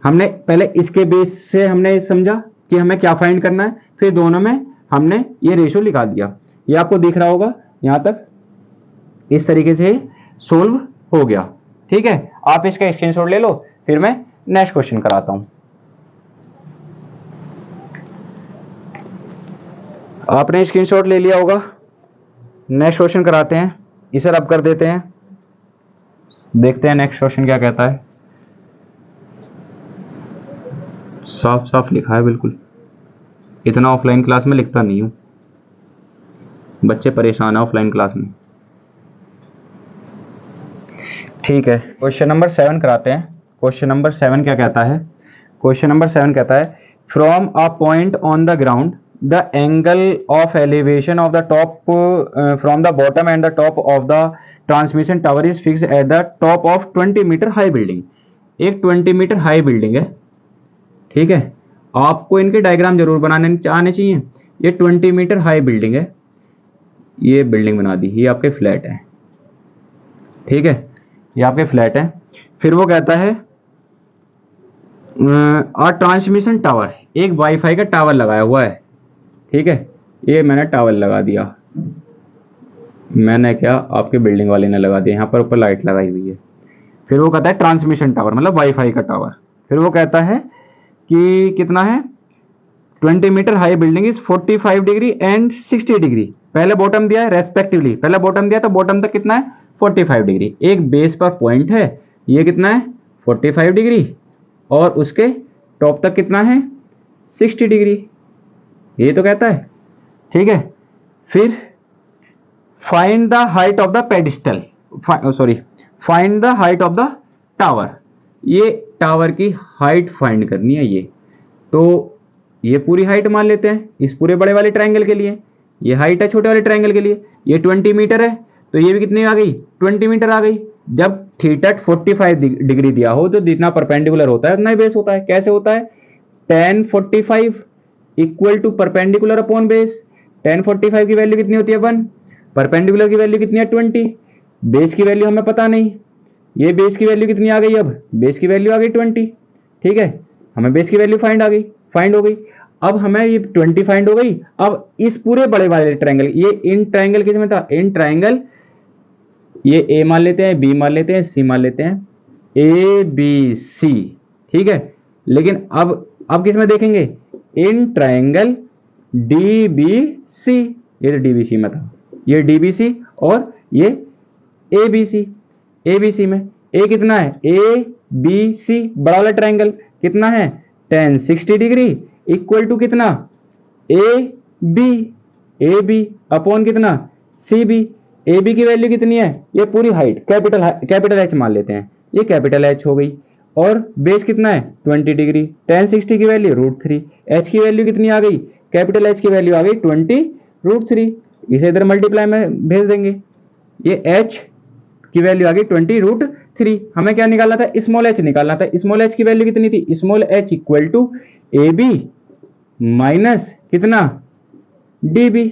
हमने पहले इसके बेस से हमने समझा कि हमें क्या फाइंड करना है, फिर दोनों में हमने ये रेशियो निकाल दिया। ये आपको दिख रहा होगा यहां तक, इस तरीके से सोल्व हो गया। ठीक है, आप इसका स्क्रीनशॉट ले लो, फिर मैं नेक्स्ट क्वेश्चन कराता हूं। आपने स्क्रीनशॉट ले लिया होगा, नेक्स्ट क्वेश्चन कराते हैं, इसे रब कर देते हैं, देखते हैं नेक्स्ट क्वेश्चन क्या कहता है। साफ साफ लिखा है बिल्कुल, इतना ऑफलाइन क्लास में लिखता नहीं हूं, बच्चे परेशान है ऑफलाइन क्लास में। ठीक है, क्वेश्चन नंबर 7 कराते हैं। क्वेश्चन नंबर 7 क्या कहता है, क्वेश्चन नंबर 7 कहता है from a point on the ground the angle of elevation of the top from the bottom and the top of the transmission tower is fix at the top of 20 metre high building. एक 20 metre high building है, ठीक है, आपको इनके diagram जरूर बनाने आने चाहिए। ये 20 मीटर हाई बिल्डिंग है, ये बिल्डिंग बना दी, ये आपके फ्लैट है, ठीक है, ये आपके फ्लैट है। फिर वो कहता है ट्रांसमिशन टावर, एक वाईफाई का टावर लगाया हुआ है, ठीक है, ये मैंने टावर लगा दिया, मैंने क्या, आपके बिल्डिंग वाले ने लगा दिया, यहाँ पर ऊपर लाइट लगाई हुई है। फिर वो कहता है ट्रांसमिशन टावर मतलब वाईफाई का टावर। फिर वो कहता है कि कितना है, 20 metre high building is 45 degree and 60 degree, पहले बॉटम दिया है रेस्पेक्टिवली, पहले बॉटम दिया तो बॉटम तक कितना है 45 डिग्री, एक बेस पर पॉइंट है, ये कितना है 45 डिग्री, और उसके टॉप तक कितना है 60 डिग्री, ये तो कहता है, ठीक है। फिर find the height of the pedestal, sorry find the height of the tower, ये टावर की हाइट फाइंड करनी है। ये तो ये पूरी हाइट मान लेते हैं इस पूरे बड़े वाले ट्रायंगल के लिए, ये हाइट है छोटे वाले ट्रायंगल के लिए, ये 20 मीटर है, तो ये भी कितनी आ गई 20 मीटर आ गई। जब थीटा 45 डिग्री दिया हो तो जितना परपेंडिकुलर होता है उतना ही बेस होता है। कैसे होता है, tan 45 equal to perpendicular upon base, tan 45 की वैल्यू कितनी होती है 1, परपेंडिकुलर की वैल्यू कितनी है 20, बेस की वैल्यू हमें पता नहीं, ये बेस की वैल्यू कितनी आ गई, अब बेस की वैल्यू आ गई 20, ठीक है, हमें बेस की वैल्यू फाइंड हो गई। अब हमें ये 20 फाइंड हो गई। अब इस पूरे बड़े वाले ट्रायंगल, ये इन ट्रायंगल किसमें था, इन ट्रायंगल, ये ए मान लेते हैं, बी मान लेते हैं, सी मान लेते हैं, ए बी सी, ठीक है। लेकिन अब किसमें देखेंगे, in triangle D B C, ये तो डी बी सी में था, ये डी बी सी और ये ए बी सी, ए बी सी में ए कितना है, ए बी सी बड़ा वाला ट्रायंगल कितना है tan 60 डिग्री इक्वल टू कितना ए बी अपॉन कितना सी बी, ए बी की वैल्यू कितनी है, ये पूरी हाइट कैपिटल एच मान लेते हैं, ये कैपिटल एच हो गई, और बेस कितना है 20 डिग्री, tan 60 की वैल्यू √3, एच की वैल्यू कितनी आ गई, कैपिटल एच की वैल्यू आ गई 20 √3, इसे इधर मल्टीप्लाई में भेज देंगे, ये एच की वैल्यू आ गई 20 √3। हमें क्या निकालना था, स्मॉल एच निकालना था, स्मॉल एच की वैल्यू कितनी थी, small h equal to A B minus कितना डी बी,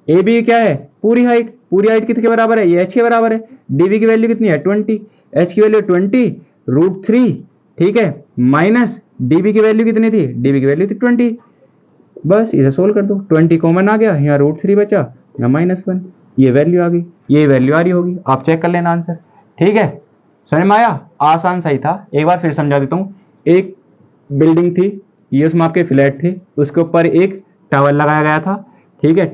ए बी क्या है पूरी हाइट किसके बराबर है, ये एच के बराबर है, डी बी की वैल्यू कितनी है 20, एच की वैल्यू 20 √3, ठीक है, माइनस डी बी की वैल्यू कितनी थी, डी बी की वैल्यू थी 20, बस इसे सोल्व कर दो, 20 कॉमन आ गया, यहाँ √3 बचा, यहाँ -1, ये वैल्यू आ गई, ये वैल्यू आ रही होगी, आप चेक कर लेना आंसर, ठीक है। समझ में आया, आसान सही था, एक बार फिर समझा देता हूँ। एक बिल्डिंग थी, ये उसमें आपके फ्लैट थे, उसके ऊपर एक टावर लगाया गया था, ठीक है,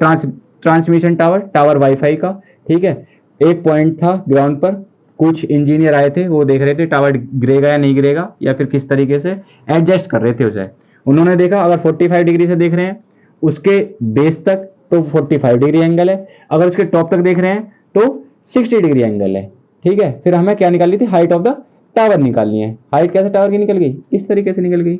ट्रांसमिशन टावर वाईफाई का, ठीक है। एक पॉइंट था ग्राउंड पर, कुछ इंजीनियर आए थे, वो देख रहे थे टावर गिरेगा या नहीं गिरेगा, या फिर किस तरीके से एडजस्ट कर रहे थे उसे। उन्होंने देखा अगर 45 डिग्री से देख रहे हैं उसके बेस तक तो 45 डिग्री एंगल है, अगर उसके टॉप तक देख रहे हैं तो 60 डिग्री एंगल है, ठीक है। फिर हमें क्या निकालनी थी, हाइट ऑफ द टावर निकालनी है। हाइट कैसे टावर की निकल गई, इस तरीके से निकल गई,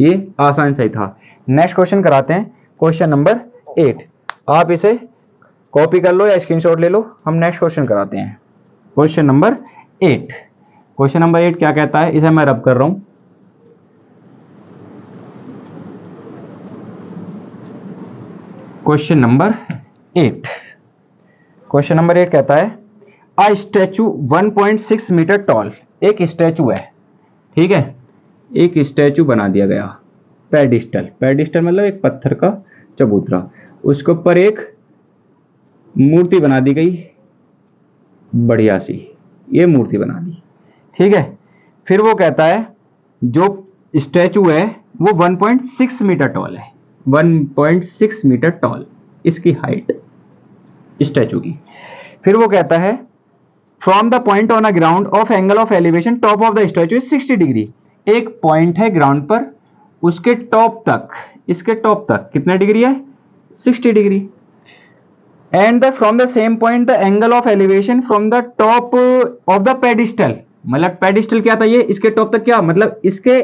ये आसान सही था। नेक्स्ट क्वेश्चन कराते हैं, क्वेश्चन नंबर 8, आप इसे कॉपी कर लो या स्क्रीनशॉट ले लो, हम नेक्स्ट क्वेश्चन कराते हैं, क्वेश्चन नंबर 8। क्वेश्चन नंबर 8 क्या कहता है, इसे मैं रब कर रहा हूं, क्वेश्चन नंबर 8, क्वेश्चन नंबर 8 कहता है अ स्टैचू 1.6 मीटर टॉल, एक स्टैचू है, ठीक है, एक स्टैचू बना दिया गया, पेडिस्टल मतलब एक पत्थर का चबूतरा, उसके ऊपर एक मूर्ति बना दी गई बढ़िया सी, ये मूर्ति बना दी, ठीक है। फिर वो कहता है जो स्टैचू है वो 1.6 मीटर टॉल है, 1.6 मीटर टॉल इसकी हाइट स्टैचू की। फिर वो कहता है from the point on a ground of angle of elevation top of the statue is 60 degree, एक पॉइंट है ग्राउंड पर, उसके टॉप तक, इसके टॉप तक कितने डिग्री है 60 degree, and from the same point the angle of elevation from the top of the pedestal, मतलब पेडिस्टल क्या था, ये इसके टॉप तक क्या मतलब इसके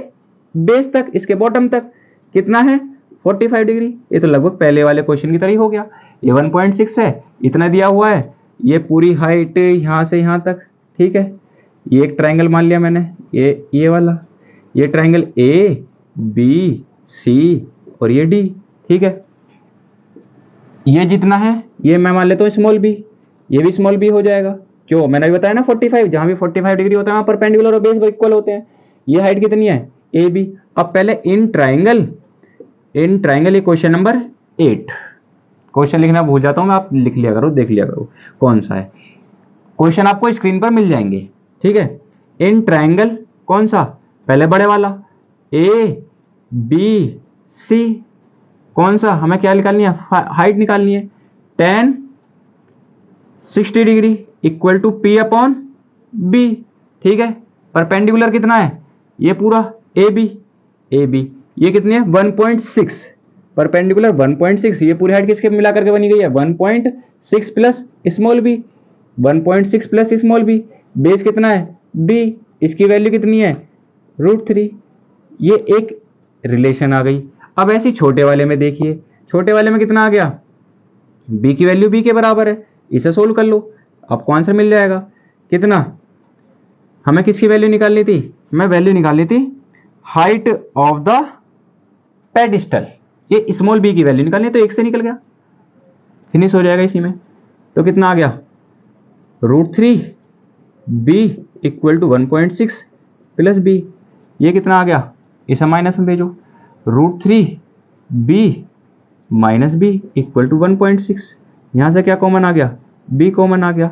बेस तक, इसके बॉटम तक कितना है 45 डिग्री, ये तो लगभग पहले वाले क्वेश्चन की तरह ही हो गया, ये 1.6 है, इतना दिया हुआ है, ये पूरी हाइट यहां से यहां तक, ठीक है। ये एक ट्रायंगल मान लिया मैंने, ये वाला, ये ट्रायंगल ए बी, सी और ये डी। ठीक है, ये जितना है ये मैं मान लेता हूँ स्मॉल बी, ये भी स्मॉल बी हो जाएगा। क्यों, मैंने अभी बताया ना 45, जहां भी 45 डिग्री होता है वहां परपेंडिकुलर और बेस इक्वल होते हैं। ये हाइट कितनी है, ए बी। अब पहले इन ट्राइंगल ये क्वेश्चन नंबर 8, क्वेश्चन लिखना भूल जाता हूं मैं, आप लिख लिया करो, देख लिया करो कौन सा है। क्वेश्चन आपको स्क्रीन पर मिल जाएंगे। ठीक है, इन ट्राइंगल कौन सा, पहले बड़े वाला ए बी सी, कौन सा हमें क्या निकालनी है, हाइट निकालनी है, tan 60 degree equal to P upon B. ठीक है, परपेंडिकुलर कितना है, ये पूरा ए बी, ये कितनी है 1.6, परपेंडिकुलर 1.6, ये पूरी हाइट किसके मिलाकर के बनी गई है 1.6 plus small B, 1.6 plus small B, base कितना है बी, इसकी वैल्यू कितनी है √3। ये एक रिलेशन आ गई। अब ऐसे छोटे वाले में देखिए, छोटे वाले में कितना आ गया, बी की वैल्यू बी के बराबर है, इसे सोल्व कर लो, आपको आंसर मिल जाएगा। कितना, हमें किसकी वैल्यू निकालनी थी, मैं वैल्यू निकालनी थी हाइट ऑफ द पेडिस्टल, ये स्मॉल बी की वैल्यू निकालनी, तो एक से निकल गया, फिनिश हो जाएगा इसी में। तो कितना आ गया √3 B equal to 1.6 plus B, ये कितना आ गया, इसे माइनस में भेजो, √3 B minus B equal to 1.6, यहां से क्या कॉमन आ गया, बी कॉमन आ गया,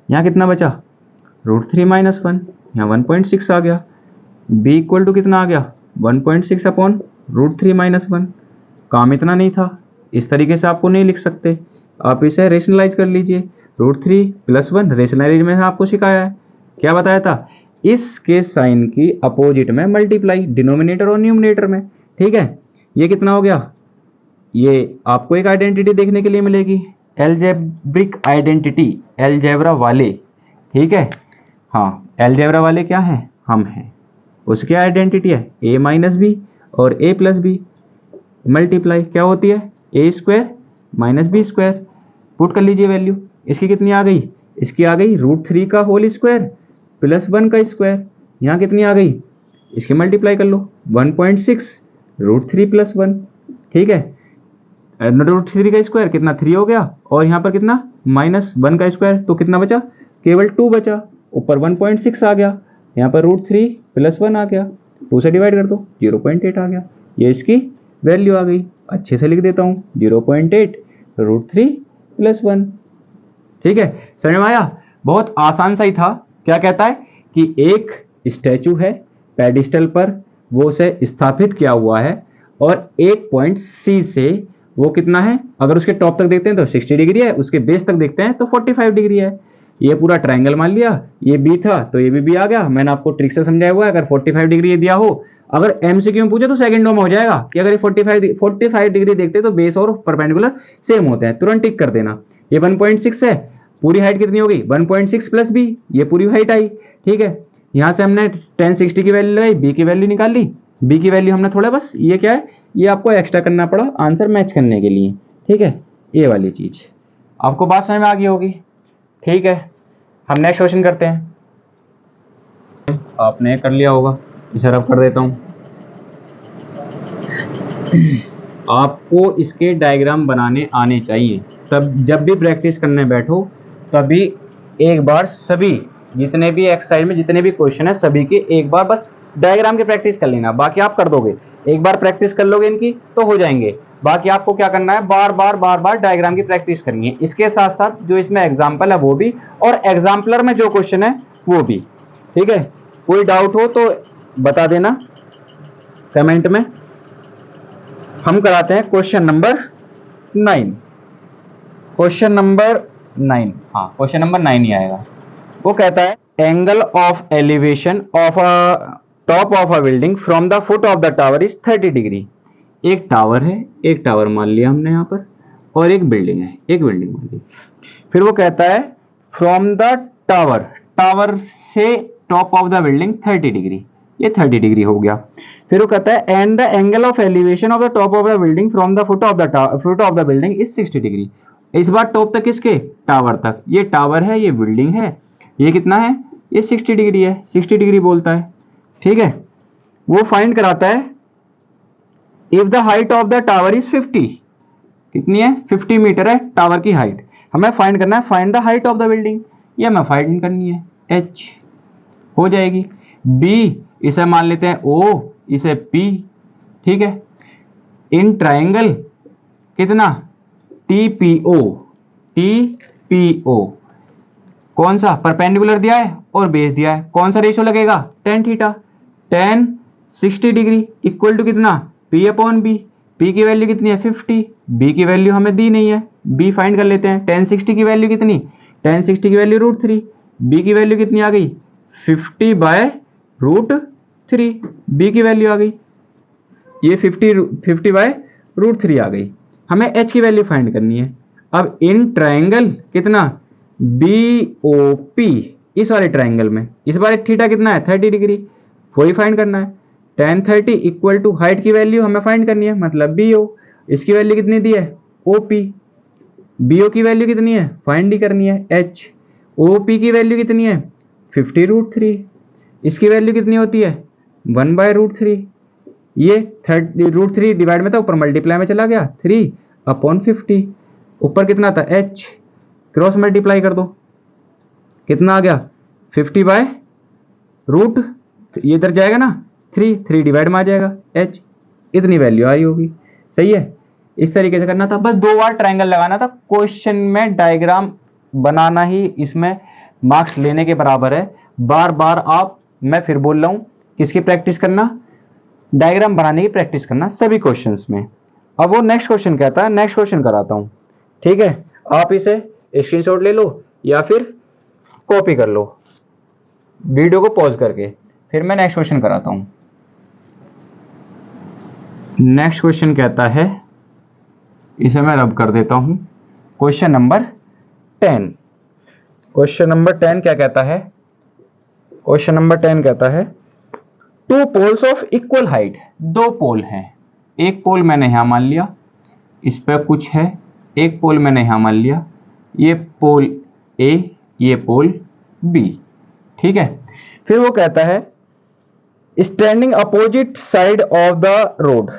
यहां कितना बचा √3 माइनस 1, यहाँ 1.6 आ गया, बी इक्वल टू कितना आ गया 1.6 अपॉन √3 माइनस 1। काम इतना नहीं था, इस तरीके से आपको नहीं लिख सकते, आप इसे रेशनलाइज कर लीजिए, √3 प्लस 1 रेशनलाइज में आपको सिखाया है, क्या बताया था, इसके साइन की अपोजिट में मल्टीप्लाई, डिनोमिनेटर और न्यूमिनेटर में। ठीक है, ये कितना हो गया, ये आपको एक आइडेंटिटी देखने के लिए मिलेगी, एलजेब्रिक आइडेंटिटी, एलजेब्रा वाले। ठीक है, हाँ एलजेब्रा वाले क्या है, हम हैं, उसकी आइडेंटिटी है a माइनस बी और a प्लस बी, मल्टीप्लाई क्या होती है A square minus B square, put कर लीजिए वैल्यू, इसकी कितनी आ गई, इसकी आ गई √3 का होल स्क्वायर प्लस 1 का स्क्वायर, यहाँ कितनी आ गई, इसकी मल्टीप्लाई कर लो 1.6 √3 प्लस 1। ठीक है, √3 का स्क्वायर कितना 3 हो गया, और यहाँ पर कितना माइनस 1 का स्क्वायर, तो कितना बचा केवल 2 बचा, ऊपर 1.6 आ गया, यहाँ पर √3 प्लस 1 आ गया, 2 से डिवाइड कर दो 0.8 आ गया, ये इसकी वैल्यू आ गई। अच्छे से लिख देता हूँ 0.8 √3 प्लस 1। ठीक है, समझ में आया, बहुत आसान सा ही था। क्या कहता है कि एक स्टैचू है पेडिस्टल पर, वो उसे स्थापित किया हुआ है, और एक पॉइंट सी से वो कितना है, अगर उसके टॉप तक देखते हैं तो 60 डिग्री है, उसके बेस तक देखते हैं तो 45 डिग्री है। ये पूरा ट्रायंगल मान लिया, ये बी था तो ये भी बी आ गया, मैंने आपको ट्रिक से समझाया हुआ है, अगर 45 डिग्री दिया हो, अगर एमसीक्यू में पूछे तो सेकंडों में हो जाएगा कि अगर ये 45 डिग्री देखते तो बेस और परपेंडिकुलर सेम होते हैं, तुरंत टिक कर देना। ये 1.6 है, पूरी हाइट कितनी होगी 1.6 प्लस बी, ये पूरी हाइट आई। ठीक है, यहां से हमने tan 60 की वैल्यू लगाई, बी की वैल्यू निकाल ली, बी की वैल्यू हमने थोड़ा बस ये क्या है, ये आपको एक्स्ट्रा करना पड़ा आंसर मैच करने के लिए। ठीक है, ये वाली चीज आपको बात समझ में आ गई होगी। ठीक है, हम नेक्स्ट क्वेश्चन करते हैं, आपने कर लिया होगा, इसे रब कर देता हूं। आपको इसके डायग्राम बनाने आने चाहिए, तब जब भी प्रैक्टिस करने बैठो तभी एक बार सभी जितने भी एक्सरसाइज में जितने भी क्वेश्चन है सभी के एक बार बस डायग्राम की प्रैक्टिस कर लेना, बाकी आप कर दोगे, एक बार प्रैक्टिस कर लोगे इनकी तो हो जाएंगे। बाकी आपको क्या करना है, बार बार डायग्राम की प्रैक्टिस करनी है, इसके साथ साथ जो इसमें एग्जाम्पल है वो भी, और एग्जाम्पलर में जो क्वेश्चन है वो भी। ठीक है, कोई डाउट हो तो बता देना कमेंट में। हम कराते हैं क्वेश्चन नंबर 9, क्वेश्चन नंबर 9, हाँ क्वेश्चन नंबर 9 ही आएगा। वो कहता है angle of elevation of a top of a building from the foot of the tower is 30 degree. एक टावर है, एक टावर मान लिया हमने यहाँ पर, और एक बिल्डिंग है, एक बिल्डिंग मान ली। फिर वो कहता है फ्रॉम द टावर, टावर से top of the building 30 degree, ये 30 डिग्री हो गया। फिर वो कहता है and the angle of elevation of the top of the building from the foot of the building is 60 degree. इस बार टॉप तक किसके, टावर तक, ये टावर है ये बिल्डिंग है, ये कितना है, ये 60 डिग्री है, 60 डिग्री बोलता है। ठीक है, वो फाइंड कराता है if the height of the tower is 50, कितनी है 50 मीटर है टावर की हाइट, हमें फाइंड करना है find the height of the building, ये हमें फाइंड करनी है, h हो जाएगी। b इसे मान लेते हैं o, इसे p, ठीक है। इन ट्राइंगल कितना TPO, TPO कौन सा परपेंडिकुलर दिया है और बेस दिया है, कौन सा रेशियो लगेगा tan theta, tan 60 degree equal to कितना P अपॉन B, P की वैल्यू कितनी है 50, B की वैल्यू हमें दी नहीं है, B फाइंड कर लेते हैं। tan 60 की वैल्यू कितनी, tan 60 की वैल्यू √3, B की वैल्यू कितनी आ गई 50/√3, B की वैल्यू आ गई ये 50/√3 आ गई। हमें h की वैल्यू फाइंड करनी है। अब इन ट्राइंगल कितना BOP, इस वाले ट्राइंगल में इस बार थीटा कितना है 30 डिग्री, वही फाइंड करना है। tan 30 इक्वल टू हाइट की वैल्यू हमें फाइंड करनी है, मतलब BO, इसकी वैल्यू कितनी दी है OP, BO की वैल्यू कितनी है फाइंड ही करनी है h, OP की वैल्यू कितनी है 50/√3, इसकी वैल्यू कितनी होती है 1/√3, ये 30√3 डिवाइड में था ऊपर मल्टीप्लाई में चला गया 3/50, ऊपर कितना था h, क्रॉस मल्टीप्लाई कर दो कितना आ गया 50/√, ये इधर जाएगा ना 3 डिवाइड में आ जाएगा h, इतनी वैल्यू आई होगी। सही है, इस तरीके से करना था, बस 2 बार ट्रायंगल लगाना था। क्वेश्चन में डायग्राम बनाना ही इसमें मार्क्स लेने के बराबर है। बार बार आप, मैं फिर बोल रहा हूं, किसकी प्रैक्टिस करना, डायग्राम बनाने की प्रैक्टिस करना सभी क्वेश्चंस में। अब वो नेक्स्ट क्वेश्चन कहता है, नेक्स्ट क्वेश्चन कराता हूं, ठीक है। आप इसे स्क्रीनशॉट ले लो या फिर कॉपी कर लो वीडियो को पॉज करके, फिर मैं नेक्स्ट क्वेश्चन कराता हूं। नेक्स्ट क्वेश्चन कहता है, इसे मैं रब कर देता हूं, क्वेश्चन नंबर 10। क्वेश्चन नंबर 10 क्या कहता है, क्वेश्चन नंबर 10 कहता है two poles of equal height, 2 pole हैं, एक पोल मैंने यहां मान लिया, इस पर कुछ है, एक पोल मैंने यहां मान लिया, ये पोल A, ये पोल B, ठीक है। फिर वो कहता है standing opposite side of the road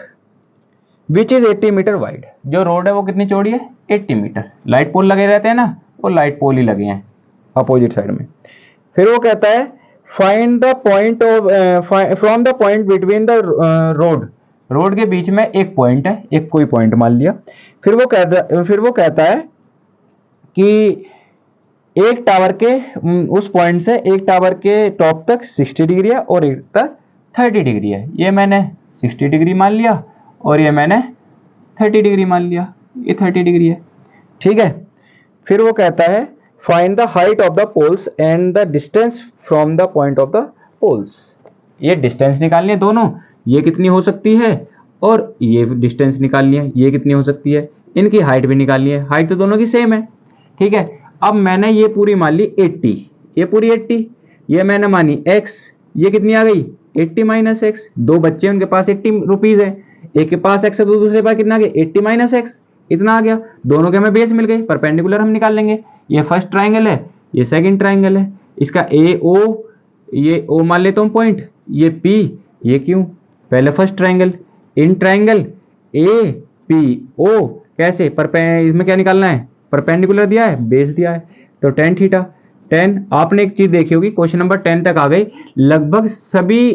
which is 80 metre wide, जो रोड है वो कितनी चौड़ी है 80 मीटर, लाइट पोल लगे रहते हैं ना, वो लाइट पोल ही लगे हैं अपोजिट साइड में। फिर वो कहता है find the point of from the point between the road, road के बीच में एक पॉइंट है, एक कोई पॉइंट मान लिया। फिर वो कहता है कि एक टावर के उस पॉइंट से एक टावर के टॉप तक 60 डिग्री है और एक तक 30 डिग्री है, ये मैंने 60 डिग्री मान लिया और ये मैंने 30 डिग्री मान लिया, ये 30 डिग्री है, ठीक है। फिर वो कहता है find the height of the poles and the distance from the point of the poles, ये डिस्टेंस निकालनी है दोनों, ये कितनी हो सकती है और ये डिस्टेंस निकालनी है, ये कितनी हो सकती है, इनकी हाइट भी निकालनी है, हाइट तो दोनों की सेम है, ठीक है। अब मैंने ये पूरी मान ली 80, ये पूरी 80, ये मैंने मानी x, ये कितनी आ गई 80 माइनस एक्स, 2 बच्चे उनके पास 80 रुपीज है, एक के पास x है तो दूसरे पास कितना आ गया 80 माइनस एक्स, इतना आ गया, दोनों के हमें बेस मिल गए, परपेंडिकुलर हम निकाल लेंगे। ये फर्स्ट ट्राइंगल है, ये सेकंड ट्राइंगल है, इसका AO, ये O मान लेता हूँ पॉइंट, ये P, ये Q, पहले first triangle, in triangle APO कैसे इसमें क्या निकालना है, परपेंडिकुलर दिया है, बेस दिया है, तो tan थीटा, tan, आपने एक चीज देखी होगी क्वेश्चन नंबर 10 तक आ गई, लगभग सभी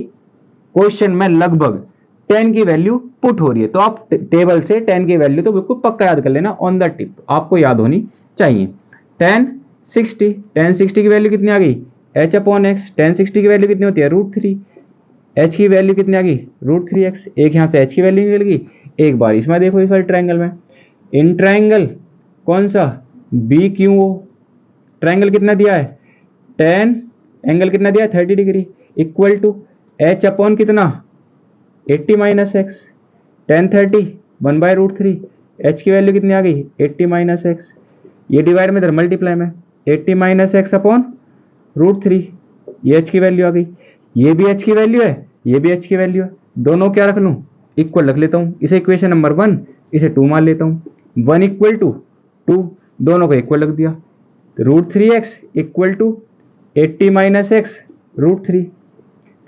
क्वेश्चन में लगभग tan की वैल्यू पुट हो रही है, तो आप टेबल से tan की वैल्यू तो बिल्कुल पक्का याद कर लेना, ऑन द टिप आपको याद होनी चाहिए। tan 60 की वैल्यू कितनी आ गई h अपॉन x, tan 60 की वैल्यू कितनी होती है √3, h की वैल्यू कितनी आ गई √3x, एक यहाँ से h की वैल्यू निकल गई, एक बार इसमें देखो इस वाले ट्राइंगल में, इन ट्राइंगल कौन सा BQO, ट्राइंगल कितना दिया है tan, एंगल कितना दिया है 30 degree, equal to h upon कितना 80 माइनस एक्स, tan 30 1/√3, h की वैल्यू कितनी आ गई 80 माइनस एक्स, ये डिवाइड में इधर मल्टीप्लाई में 80 माइनस एक्स अपॉन √3, ये h की वैल्यू आ गई, ये भी h की वैल्यू है, ये भी h की वैल्यू है, दोनों क्या रख लूँ इक्वल रख लेता हूँ, इसे इक्वेशन नंबर 1, इसे 2 मान लेता हूँ, 1 इक्वल टू 2, दोनों को इक्वल रख दिया, √3x equal to 80 minus x √3,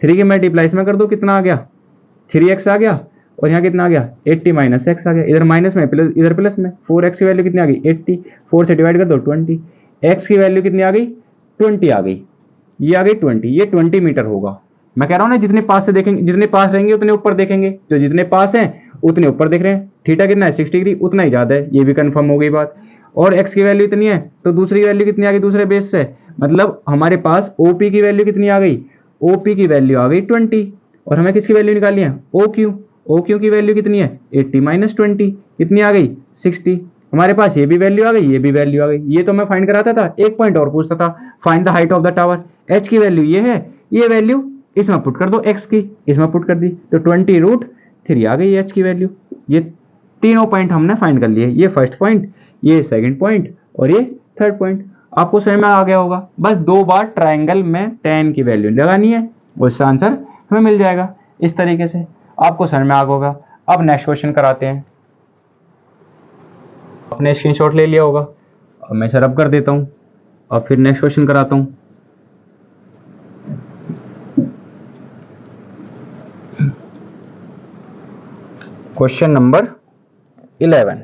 3 के मल्टीप्लाई में कर दो कितना आ गया 3x आ गया, और यहाँ कितना आ गया 80 माइनस एक्स आ गया, इधर माइनस में प्लस, इधर प्लस में 4x की वैल्यू कितनी आ गई 80, 4 से डिवाइड कर दो 20, x की वैल्यू कितनी आ गई 20 आ गई, ये आ गई 20, ये 20 मीटर होगा। मैं कह रहा हूँ ना जितने पास से देखेंगे, जितने पास रहेंगे उतने ऊपर देखेंगे, जो जितने पास हैं उतने ऊपर देख रहे हैं। थीटा कितना है 60 डिग्री, उतना ही ज्यादा है, ये भी कंफर्म हो गई बात। और x की वैल्यू इतनी है तो दूसरी वैल्यू कितनी आ गई दूसरे बेस से, मतलब हमारे पास OP की वैल्यू कितनी आ गई, OP की वैल्यू आ गई 20, और हमें किसकी वैल्यू निकालनी है OQ की वैल्यू कितनी है 80 माइनस 20, कितनी आ गई 60। हमारे पास ये भी वैल्यू आ गई, ये भी वैल्यू आ गई। ये तो मैं फाइंड कराता था, एक पॉइंट और पूछता था, find the height of the tower. h की वैल्यू ये है, ये वैल्यू इसमें पुट कर दो, x की इसमें पुट कर दी तो 20√3 आ गई h की वैल्यू। ये तीनों पॉइंट हमने फाइंड कर लिए, ये फर्स्ट पॉइंट, ये सेकंड पॉइंट और ये थर्ड पॉइंट। आपको समझ में आ गया होगा। बस 2 बार ट्रायंगल में tan की वैल्यू लगानी है, उसका आंसर हमें मिल जाएगा। इस तरीके से आपको समझ में आ गया होगा। अब नेक्स्ट क्वेश्चन कराते हैं। आपने स्क्रीनशॉट ले लिया होगा, अब मैं इसे रब कर देता हूँ, अब फिर नेक्स्ट क्वेश्चन कराता हूँ। क्वेश्चन नंबर 11,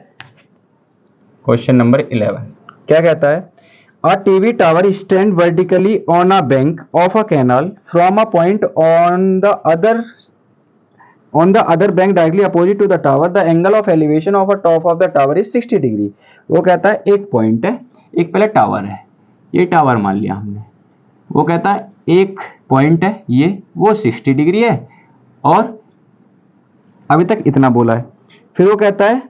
क्वेश्चन नंबर 11 क्या कहता है, a TV tower stand vertically on a bank of a canal from a point on the other bank directly opposite to the tower, the angle of elevation of a top of the tower is 60 degree. वो कहता है एक point है, एक पहले tower है, ये tower मान लिया हमने। वो कहता है एक पॉइंट है ये, वो 60 डिग्री है, और अभी तक इतना बोला है। फिर वो कहता है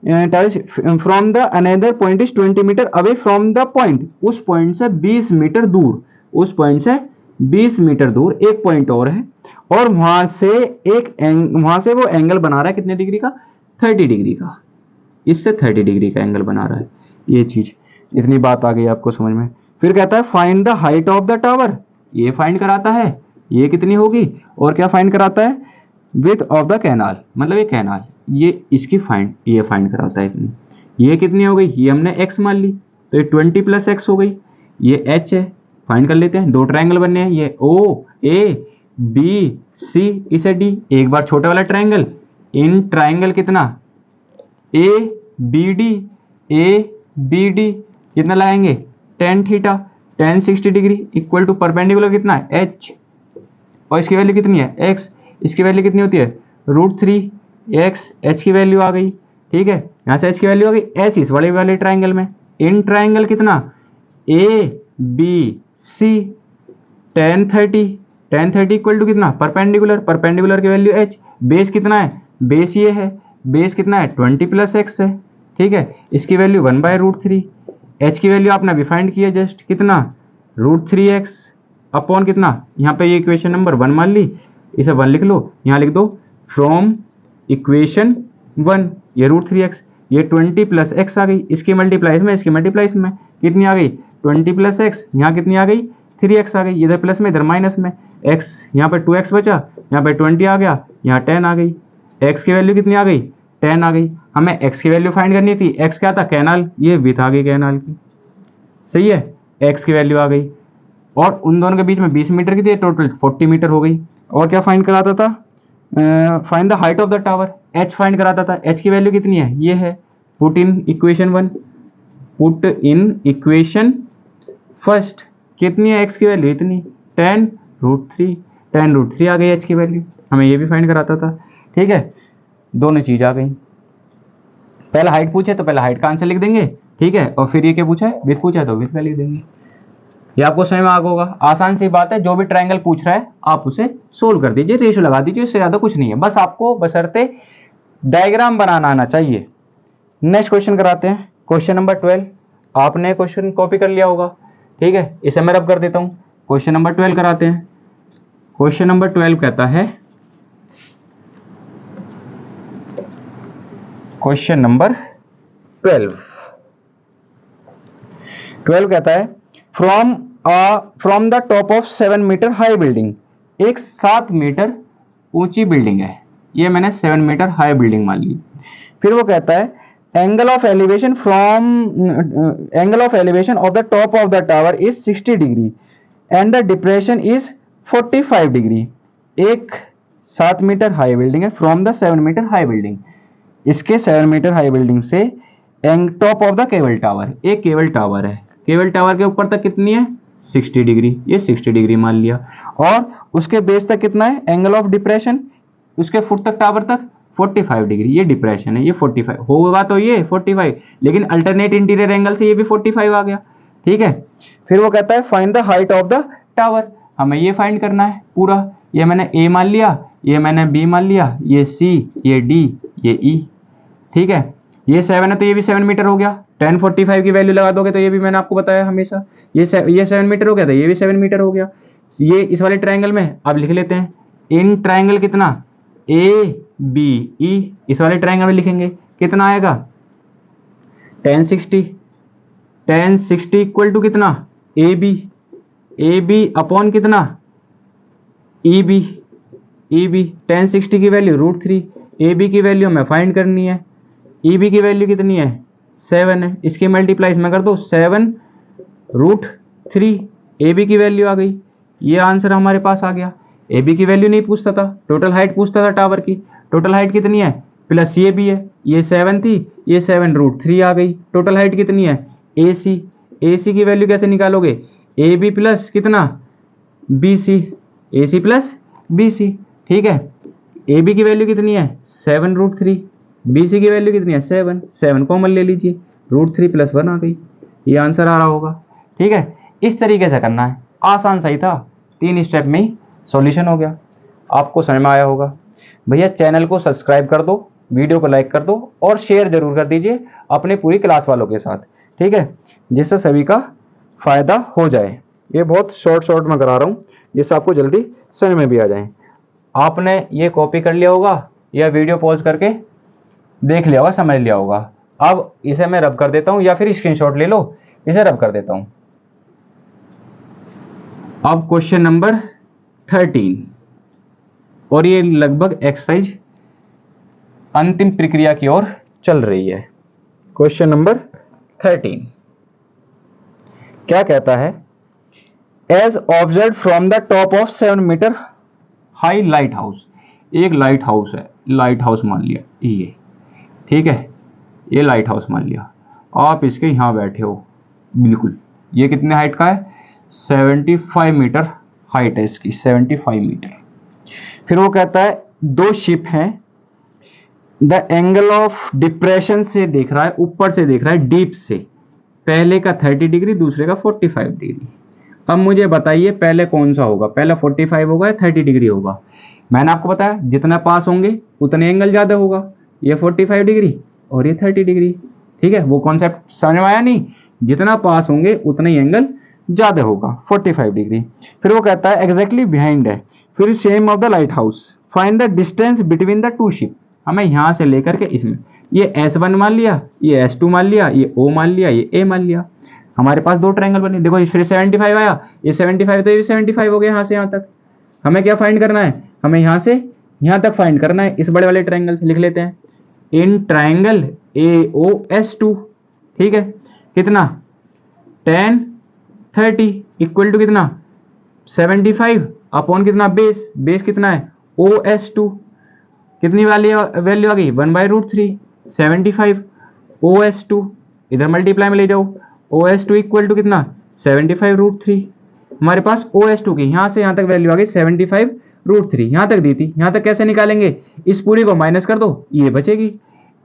from the another point is 20 metre away from the point, उस पॉइंट से 20 मीटर दूर, उस पॉइंट से 20 मीटर दूर एक पॉइंट और है, और वहां से वो एंगल बना रहा है कितने डिग्री का 30 डिग्री का, इससे 30 डिग्री का एंगल बना रहा है। ये चीज, इतनी बात आ गई आपको समझ में। फिर कहता है find the height of the tower, ये फाइंड कराता है, ये कितनी होगी, और क्या फाइंड कराता है विड्थ ऑफ द कैनाल, मतलब ये कैनाल, ये इसकी ये फाइंड कराता है इतनी। ये कितनी हो गई, ये हमने x मान ली तो ये 20 प्लस x हो गई, ये h है, फाइंड कर लेते हैं। दो ट्रायंगल बनने हैं, ये OABC, इसे D, एक बार छोटा वाला ट्रायंगल, इन ट्रायंगल कितना ABD कितना लगाएंगे tan theta, tan 60 degree equal to perpendicular कितना है h, और इसकी वैल्यू कितनी है x, इसकी वैल्यू कितनी होती है √3x, h की वैल्यू आ गई। ठीक है, यहां से h की वैल्यू आ गई, s इस बड़े वाले ट्रायंगल में, इन ट्रायंगल कितना ABC tan 30 इक्वल टू कितना परपेंडिकुलर की वैल्यू h, बेस कितना है, बेस ये है, बेस कितना है 20 प्लस x है। ठीक है, इसकी वैल्यू 1/√3, h की वैल्यू आपने अभी फाइंड किया जस्ट, कितना √3x अपॉन कितना, यहाँ पे ये इक्वेशन नंबर 1 मान ली, इसे 1 लिख लो, यहाँ लिख दो फ्रॉम इक्वेशन 1, ये √3x, ये 20 प्लस एक्स आ गई, इसकी मल्टीप्लाई इसमें, इसकी मल्टीप्लाई इसमें, कितनी आ गई 20 प्लस एक्स, यहाँ कितनी आ गई 3x आ गई, इधर प्लस में इधर माइनस में, x यहाँ पे 2x बचा, यहाँ पे 20 आ गया, यहाँ 10 आ गई, x की वैल्यू कितनी आ गई 10 आ गई। हमें x की वैल्यू फाइंड करनी थी, x क्या था कैनाल, ये विड्थ आ गई कैनाल की, सही है, x की वैल्यू आ गई, और उन दोनों के बीच में 20 मीटर की थी, टोटल 40 मीटर हो गई। और क्या फाइंड कराता था, find the height of the tower, h find कराता था, h की वैल्यू कितनी है ये है, put in equation 1, put in equation first, कितनी है x की वैल्यू इतनी tan√3 आ गई h की वैल्यू, हमें ये भी फाइंड कराता था। ठीक है, दोनों चीज आ गई, पहले हाइट पूछे तो पहले हाइट का आंसर लिख देंगे, ठीक है, और फिर ये क्या पूछा है विड्थ पूछा है तो विड्थ का लिख देंगे। ये आपको समझ में आ गया होगा, आसान सी बात है, जो भी ट्रायंगल पूछ रहा है आप उसे सोल्व कर दीजिए, रेशियो लगा दीजिए, इससे ज्यादा कुछ नहीं है, बस आपको बशर्ते डायग्राम बनाना आना चाहिए। नेक्स्ट क्वेश्चन कराते हैं, क्वेश्चन नंबर 12, आपने क्वेश्चन कॉपी कर लिया होगा, ठीक है, इसे मैं रब कर देता हूं। क्वेश्चन नंबर 12 कराते हैं। क्वेश्चन नंबर 12 कहता है, क्वेश्चन नंबर 12 कहता है from the top of 7 metre high building, एक 7 मीटर ऊंची बिल्डिंग है, ये मैंने 7 मीटर हाई बिल्डिंग मान ली। फिर वो कहता है angle of elevation of the top of the tower is 60 degree and the depression is 45 degree. एक 7 मीटर हाई बिल्डिंग है, from the 7 metre high building, इसके 7 मीटर हाई बिल्डिंग से and top of the cable tower, एक cable tower है, cable tower के ऊपर तक कितनी है 60 डिग्री, ये 60 डिग्री मान लिया, और उसके बेस तक कितना है एंगल ऑफ डिप्रेशन, उसके फुट तक टावर तक 45 डिग्री, ये डिप्रेशन है, ये 45 होगा तो ये 45, लेकिन अल्टरनेट इंटीरियर एंगल से ये भी 45 आ गया, ठीक है। फिर वो कहता है find the height of the tower, हमें ये फाइंड करना है पूरा, ये मैंने ए मान लिया, ये मैंने बी मान लिया, ये सी, ये डी, ये ई, ठीक है। ये 7 है तो ये भी 7 मीटर हो गया, 1045 की वैल्यू लगा दोगे तो ये भी मैंने आपको बताया हमेशा, ये 7 मीटर हो गया तो ये भी 7 मीटर हो गया। ये इस वाले ट्रायंगल में अब लिख लेते हैं, इन ट्रायंगल कितना ए बी ई, इस वाले ट्रायंगल में लिखेंगे कितना आएगा 1060, 1060 इक्वल टू कितना ए बी अपॉन कितना ई बी, 1060 की वैल्यू √3, ए बी की वैल्यू हमें फाइंड करनी है, ई बी की वैल्यू कितनी है 7 है, इसकी मल्टीप्लाई में कर दो 7√3, ए बी की वैल्यू आ गई, ये आंसर हमारे पास आ गया। ए बी की वैल्यू नहीं पूछता था, टोटल हाइट पूछता था टावर की, टोटल हाइट कितनी है प्लस ये भी है, ये 7 थी, ये 7√3 आ गई, टोटल हाइट कितनी है ए सी की वैल्यू कैसे निकालोगे ए बी प्लस कितना बी सी, ए सी प्लस बी सी, ठीक है। ए बी की वैल्यू कितनी है 7√3, बी सी की वैल्यू कितनी है 7 कॉमन ले लीजिए, √3 + 1 आ गई, ये आंसर आ रहा होगा, ठीक है। इस तरीके से करना है, आसान सही था, 3 स्टेप में ही सॉल्यूशन हो गया, आपको समझ में आया होगा। भैया चैनल को सब्सक्राइब कर दो, वीडियो को लाइक कर दो और शेयर जरूर कर दीजिए अपने पूरी क्लास वालों के साथ, ठीक है, जिससे सभी का फायदा हो जाए। ये बहुत शॉर्ट में करा रहा हूँ जिससे आपको जल्दी समझ में भी आ जाए। आपने ये कॉपी कर लिया होगा या वीडियो पॉज करके देख लिया होगा, समझ लिया होगा। अब इसे मैं रब कर देता हूं या फिर स्क्रीनशॉट ले लो, इसे रब कर देता हूं। अब क्वेश्चन नंबर 13, और ये लगभग एक्सरसाइज अंतिम प्रक्रिया की ओर चल रही है। क्वेश्चन नंबर 13 क्या कहता है, as observe from the top of 7 metre high lighthouse, एक लाइट हाउस है, लाइट हाउस मान लिया ये, ठीक है, ये लाइट हाउस मान लिया, आप इसके यहां बैठे हो, बिल्कुल ये कितने हाइट का है 75 मीटर हाइट है इसकी, 75 मीटर। फिर वो कहता है 2 शिप हैं, द एंगल ऑफ डिप्रेशन से देख रहा है, ऊपर से देख रहा है डीप से, पहले का 30 डिग्री दूसरे का 45 डिग्री। अब मुझे बताइए पहले कौन सा होगा, पहला 45 होगा या 30 डिग्री होगा। मैंने आपको बताया जितना पास होंगे उतने एंगल ज्यादा होगा, ये 45 डिग्री और ये 30 डिग्री, ठीक है, वो कॉन्सेप्ट समझ में आया नहीं, जितना पास होंगे उतना ही एंगल ज्यादा होगा 45 डिग्री। फिर वो कहता है एग्जैक्टली बिहाइंड है, फिर same of the light house, find the distance between the 2 ship, हमें यहां से लेकर के इसमें, ये S1 मान लिया, ये S2 मान लिया, ये O मान लिया, ये A मान लिया, हमारे पास 2 ट्रायंगल बने। देखो फिर 75 आया, ये 75 तो ये भी 75 हो गया, यहां से यहां तक हमें क्या फाइंड करना है, हमें यहां से यहां तक फाइंड करना है। इस बड़े वाले ट्रायंगल से लिख लेते हैं, इन ट्रायंगल AOS2, ठीक है, कितना 10 30 इक्वल टू कितना 75 अपॉन कितना बेस कितना है OS2, कितनी वैल्यू आ गई 1/√3, 75 OS2, इधर मल्टीप्लाई में ले जाओ, OS2 इक्वल टू कितना 75√3, हमारे पास OS2 की यहां से यहां तक वैल्यू आ गई 75√3, यहां तक दी थी, यहां तक कैसे निकालेंगे, इस पूरी को माइनस कर दो, ये बचेगी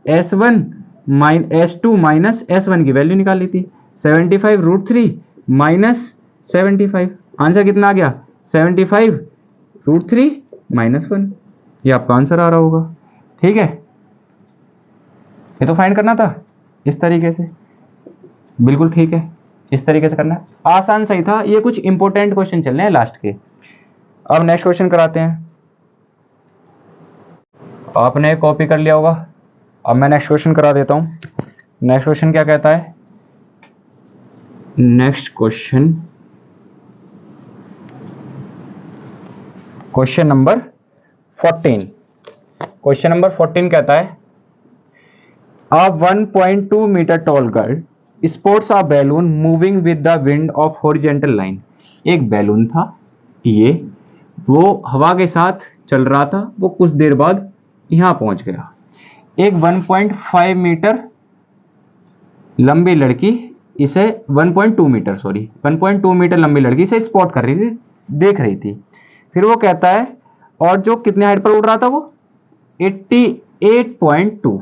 S2 माइनस S1 की वैल्यू निकाल ली थी, 75√3 माइनस 75, आंसर कितना आ गया 75√3 माइनस 1, ये आपका आंसर आ रहा होगा, ठीक है। ये तो फाइंड करना था इस तरीके से, बिल्कुल ठीक है, इस तरीके से करना है, आसान सही था। ये कुछ इंपॉर्टेंट क्वेश्चन चल रहे हैं लास्ट के। अब नेक्स्ट क्वेश्चन कराते हैं, आपने कॉपी कर लिया होगा, अब मैं नेक्स्ट क्वेश्चन करा देता हूं। नेक्स्ट क्वेश्चन क्या कहता है, next question question number 14, question number 14 कहता है, a 1.2 metre tall girl sports a balloon moving with the wind of horizontal line, एक बैलून था ये, वो हवा के साथ चल रहा था वो कुछ देर बाद यहाँ पहुँच गया। एक 1.5 मीटर लंबी लड़की इसे 1.2 मीटर 1.2 मीटर लंबी लड़की इसे स्पॉट कर रही थी, देख रही थी। फिर वो कहता है और जो कितने हाइट पर उड़ रहा था वो 88.2,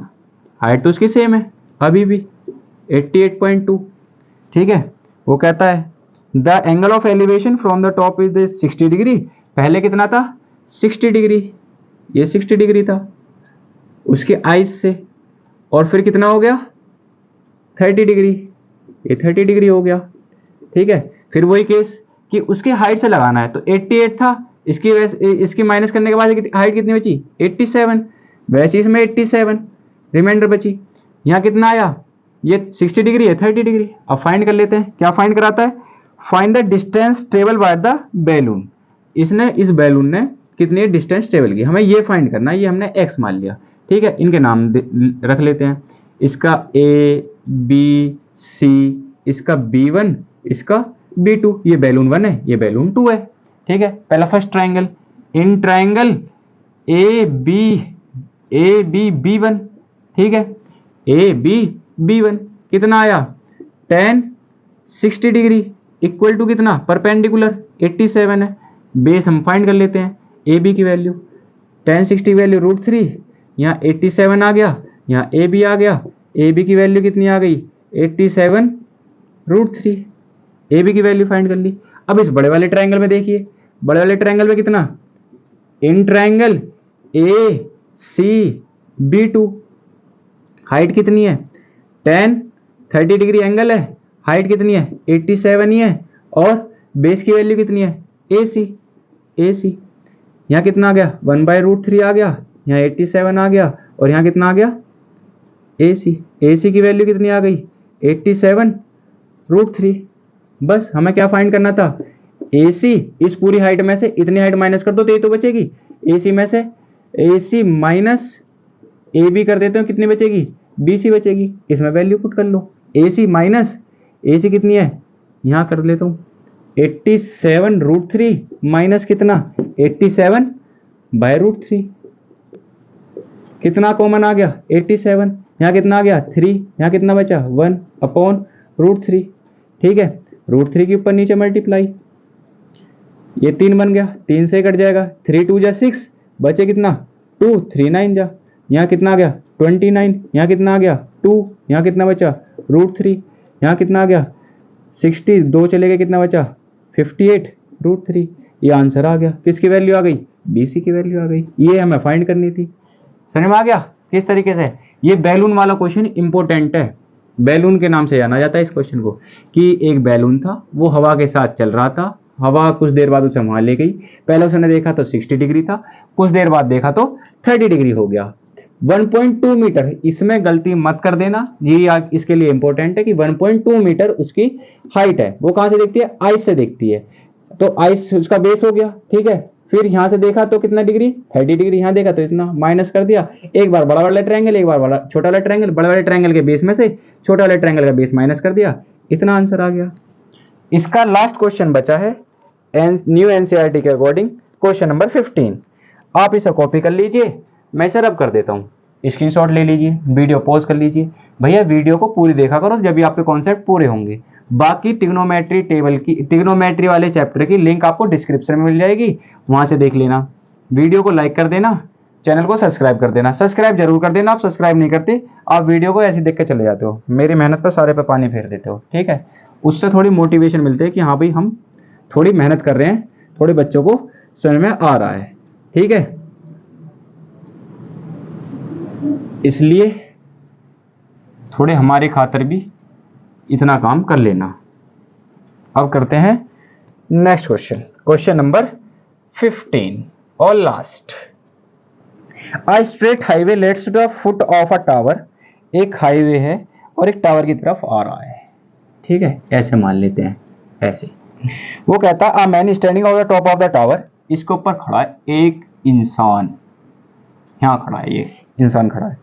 हाइट तो उसकी सेम है अभी भी 88.2, ठीक है। वो कहता है the angle of elevation from the top is 60 degree, पहले कितना था 60 डिग्री, ये 60 डिग्री था उसके आइस से, और फिर कितना हो गया 30 डिग्री, ये 30 डिग्री हो गया, ठीक है। फिर वही केस कि उसकी हाइट से लगाना है, तो 88 था, इसकी माइनस करने के बाद हाइट कितनी बची 87, वैसे इसमें 87 रिमाइंडर बची। यहाँ कितना आया, ये 60 डिग्री है 30 डिग्री। अब फाइंड कर लेते हैं, क्या फाइंड कराता है, find the distance travel by the balloon. इस बैलून ने कितनी डिस्टेंस ट्रेवल की, हमें ये फाइंड करना है, ये हमने x मान लिया, ठीक है। इनके नाम रख लेते हैं, इसका A B C, इसका B1, इसका B2, ये बैलून 1 है, ये बैलून 2 है, ठीक है। पहला first triangle, in triangle A B B1, ठीक है, A B B1 कितना आया tan 60 डिग्री इक्वल टू कितना परपेंडिकुलर 87 है। बेस हम फाइंड कर लेते हैं, ए बी की वैल्यू tan 60 वैल्यू √3, यहाँ 87 आ गया, यहाँ ए बी आ गया, ए बी की वैल्यू कितनी आ गई 87 √3, ए बी की वैल्यू फाइंड कर ली। अब इस बड़े वाले ट्रायंगल में देखिए, बड़े वाले ट्रायंगल में कितना, in triangle A C B2 height कितनी है tan 30 डिग्री एंगल है, हाइट कितनी है 87 ही है, और बेस की वैल्यू कितनी है AC। यहाँ कितना आ गया 1/√3 आ गया, यहाँ 87 आ गया, और यहाँ कितना आ गया AC की वैल्यू कितनी आ गई 87 √3। बस हमें क्या फाइंड करना था, AC इस पूरी हाइट में से इतनी हाइट माइनस कर दो तो ये तो बचेगी, AC में से AC माइनस AB कर देते हो, कितनी बचेगी BC बचेगी, इसमें वैल्यू पुट कर लो। AC माइनस AC कितनी है, यहाँ कर लेता हूँ 87 √3 माइनस कितना 87/√3, कितना कॉमन आ गया 87, यहाँ कितना आ गया 3, यहाँ कितना बचा 1/√3, ठीक है। √3 के ऊपर नीचे मल्टीप्लाई, ये 3 बन गया, 3 से कट जाएगा, 3 2 जा 6, बचे कितना 2, 3 9 जा, यहाँ कितना आ गया 29, यहाँ कितना आ गया 2, यहाँ कितना बचा √3, यहाँ कितना आ गया 60, 2 चले गए, कितना बचा 58 √3। ये आंसर आ गया, किसकी वैल्यू आ गई BC की वैल्यू आ गई। ये हमें फाइंड करनी थी, समझ में आ गया किस तरीके से। ये बैलून वाला क्वेश्चन इंपॉर्टेंट है, बैलून के नाम से जाना जाता है इस क्वेश्चन को, कि एक बैलून था वो हवा के साथ चल रहा था, हवा कुछ देर बाद उसे वहां ले गई, पहले उसने देखा तो 60 डिग्री था, कुछ देर बाद देखा तो 30 डिग्री हो गया। 1.2 मीटर, इसमें गलती मत कर देना, ये इसके लिए इंपॉर्टेंट है कि 1.2 मीटर उसकी हाइट है। वो कहां से देखती है, आइस से देखती है, तो आइस उसका बेस हो गया, ठीक है। फिर यहां से देखा तो कितना डिग्री 30 डिग्री, यहां देखा तो इतना, माइनस कर दिया, एक बार बड़ा वाला ट्रायंगल, एक बार छोटा वाला ट्रायंगल, बड़े वाले ट्रायंगल के बेस में से छोटा वाले ट्रायंगल का बेस माइनस कर दिया, इतना आंसर आ गया। इसका लास्ट क्वेश्चन बचा है न्यू एनसीईआरटी के अकॉर्डिंग क्वेश्चन नंबर 15। आप इसे कॉपी कर लीजिए, मैं इसे रब कर देता हूँ, स्क्रीनशॉट ले लीजिए, वीडियो पॉज कर लीजिए। भैया वीडियो को पूरी देखा करो, जब भी आपके कॉन्सेप्ट पूरे होंगे। बाकी ट्रिग्नोमेट्री टेबल की, ट्रिग्नोमेट्री वाले चैप्टर की लिंक आपको डिस्क्रिप्शन में मिल जाएगी, वहां से देख लेना। वीडियो को लाइक कर देना, चैनल को सब्सक्राइब कर देना, सब्सक्राइब जरूर कर देना। आप सब्सक्राइब नहीं करते, आप वीडियो को ऐसे देख के चले जाते हो, मेरी मेहनत पर सारे पे पानी फेर देते हो, ठीक है। उससे थोड़ी मोटिवेशन मिलती है कि हाँ भाई हम थोड़ी मेहनत कर रहे हैं, थोड़े बच्चों को समझ में आ रहा है, ठीक है। इसलिए थोड़े हमारी खातिर भी इतना काम कर लेना। अब करते हैं नेक्स्ट क्वेश्चन, क्वेश्चन नंबर 15 और last. A straight highway leads to the foot of a tower, एक हाईवे है और एक टावर की तरफ आ रहा है, ठीक है, ऐसे मान लेते हैं, ऐसे। वो कहता है a man standing on the top of the tower, इसके ऊपर खड़ा है एक इंसान, यहाँ खड़ा है, ये इंसान खड़ा है।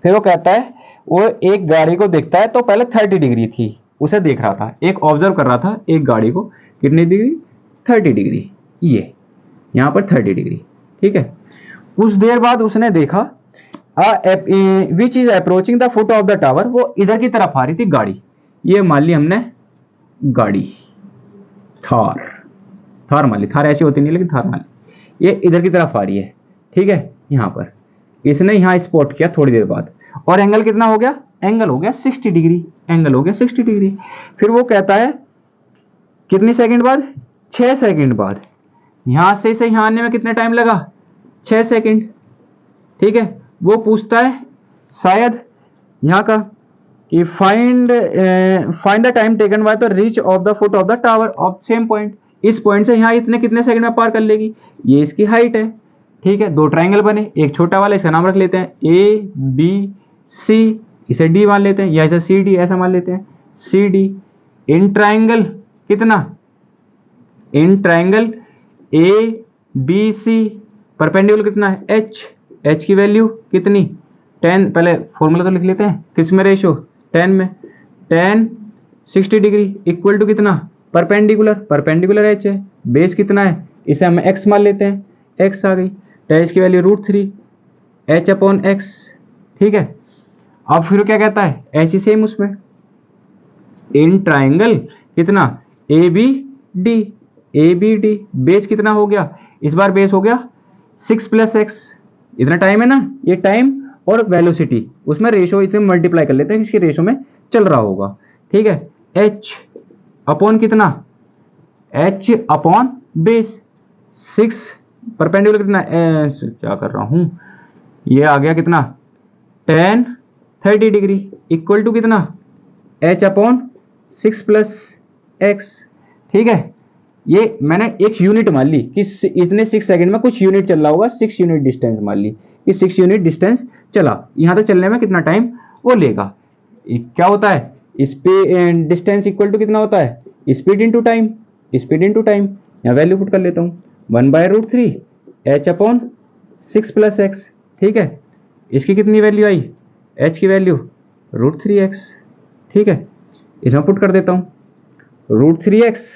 फिर वो कहता है वो एक गाड़ी को देखता है, तो पहले 30 डिग्री थी, उसे देख रहा था, एक ऑब्जर्व कर रहा था एक गाड़ी को, कितनी डिग्री 30 डिग्री, ये यहाँ पर 30 डिग्री, ठीक है। कुछ देर बाद उसने देखा which is approaching the foot of the tower, वो इधर की तरफ आ रही थी गाड़ी। ये मान ली हमने गाड़ी, थार, थार मान ली, थार ऐसी होती नहीं लेकिन थार मान ली, ये इधर की तरफ आ रही है, ठीक है। यहां पर इसने यहां स्पॉट किया थोड़ी देर बाद, और एंगल कितना हो गया, एंगल हो गया 60 डिग्री, एंगल हो गया 60 डिग्री। फिर वो कहता है कितनी सेकंड बाद, 6 सेकंड बाद, यहां से यहां आने में कितना टाइम लगा, 6 सेकंड, ठीक है। वो पूछता है शायद यहां का कि find the time taken by the reach of the foot of the tower of same point, इस पॉइंट से यहां इतने कितने सेकंड में पार कर लेगी, ये इसकी हाइट है, ठीक है। दो ट्रायंगल बने, एक छोटा वाला, इसका नाम रख लेते हैं ए बी सी, इसे डी मान लेते हैं, या इसे सी डी ऐसा मान लेते हैं, सी डी। इन ट्रायंगल कितना, in triangle A B C perpendicular कितना है, एच, एच की वैल्यू कितनी 10, पहले फॉर्मूला तो लिख लेते हैं, किस में रेशो 10 में, 10 60 डिग्री इक्वल टू कितना, परपेंडिकुलर, परपेंडिकुलर एच है, बेस कितना है, इसे हम एक्स मान लेते हैं, एक्स आ गई, एच की वैल्यू √3 एच अपॉन एक्स, ठीक है। अब फिर क्या कहता है, ऐसी सेम उसमें इन ट्राइंगल कितना A B D, A B D, base कितना हो गया, इस बार बेस हो गया 6 + x, इतना टाइम है ना, ये टाइम और वेलोसिटी उसमें रेशो इसे मल्टीप्लाई कर लेते हैं, इसके रेशो में चल रहा होगा, ठीक है। h अपॉन कितना, h अपॉन बेस 6, परपेंडिकुलर कितना, क्या कर रहा हूं, ये आ गया कितना 10 30 डिग्री इक्वल टू कितना h अपॉन 6 + x, ठीक है। ये मैंने एक यूनिट मान ली कि इतने 6 सेकंड में कुछ यूनिट चल रहा होगा, 6 यूनिट डिस्टेंस मान ली कि 6 यूनिट डिस्टेंस चला, यहां तक चलने में कितना टाइम वो लेगा। क्या होता है स्पीड, डिस्टेंस इक्वल टू कितना होता है, speed into time, speed into time, यहां वैल्यू पुट कर लेता हूं 1/√3 h अपॉन 6 + x, ठीक है। इसकी कितनी वैल्यू आई, h की वैल्यू √3x, ठीक है। इसमें पुट कर देता हूं √3x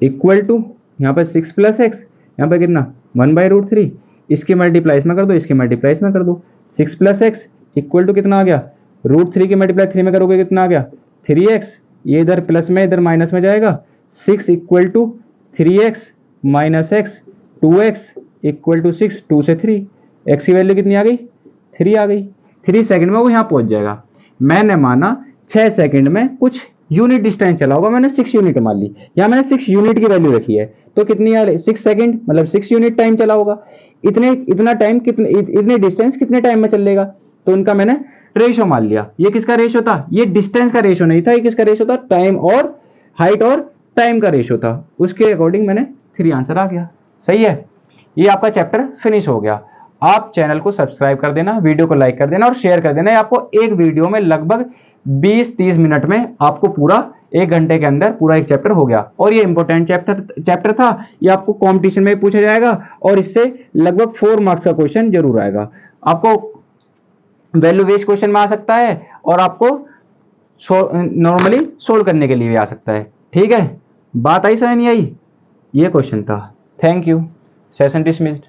इक्वल टू यहाँ पर 6 + x, यहाँ पर कितना 1/√3, इसकी मल्टीप्लाई इसमें कर दो, इसकी मल्टीप्लाई इसमें कर दो, 6 + x इक्वल टू कितना आ गया, √3 की मल्टीप्लाई 3 में करोगे कितना आ गया 3x, ये इधर प्लस में इधर माइनस में जाएगा, 6 equal to 3x - x, 2x equal to 6, 2 से 3, x की वैल्यू कितनी आ गई 3 आ गई, 3 सेकंड में वो यहाँ पहुंच जाएगा। मैंने माना 6 सेकंड में कुछ यूनिट डिस्टेंस चला होगा, मैंने 6 यूनिट मान ली, यहाँ मैंने 6 यूनिट की वैल्यू रखी है, तो कितनी आ रही 6 सेकंड मतलब 6 यूनिट टाइम चला होगा, इतना टाइम इतने डिस्टेंस कितने टाइम में चलेगा, तो उनका मैंने रेशो मान लिया। ये किसका रेशो था, ये डिस्टेंस का रेशो नहीं था, ये किसका रेशो था, टाइम और हाइट और टाइम का रेशो था, उसके अकॉर्डिंग मैंने 3 आंसर आ गया। सही है, ये आपका चैप्टर फिनिश हो गया। आप चैनल को सब्सक्राइब कर देना, वीडियो को लाइक कर देना और शेयर कर देना। आपको एक वीडियो में लगभग 20-30 मिनट में आपको पूरा 1 घंटे के अंदर पूरा एक चैप्टर हो गया, और ये इंपॉर्टेंट चैप्टर था, ये आपको कंपटीशन में पूछा जाएगा और इससे लगभग 4 मार्क्स का क्वेश्चन जरूर आएगा। आपको वैल्यू बेस्ड क्वेश्चन में आ सकता है और आपको नॉर्मली सोल्व करने के लिए भी आ सकता है, ठीक है। बात आई समझ नहीं आई, ये क्वेश्चन था। Thank you, session dismissed.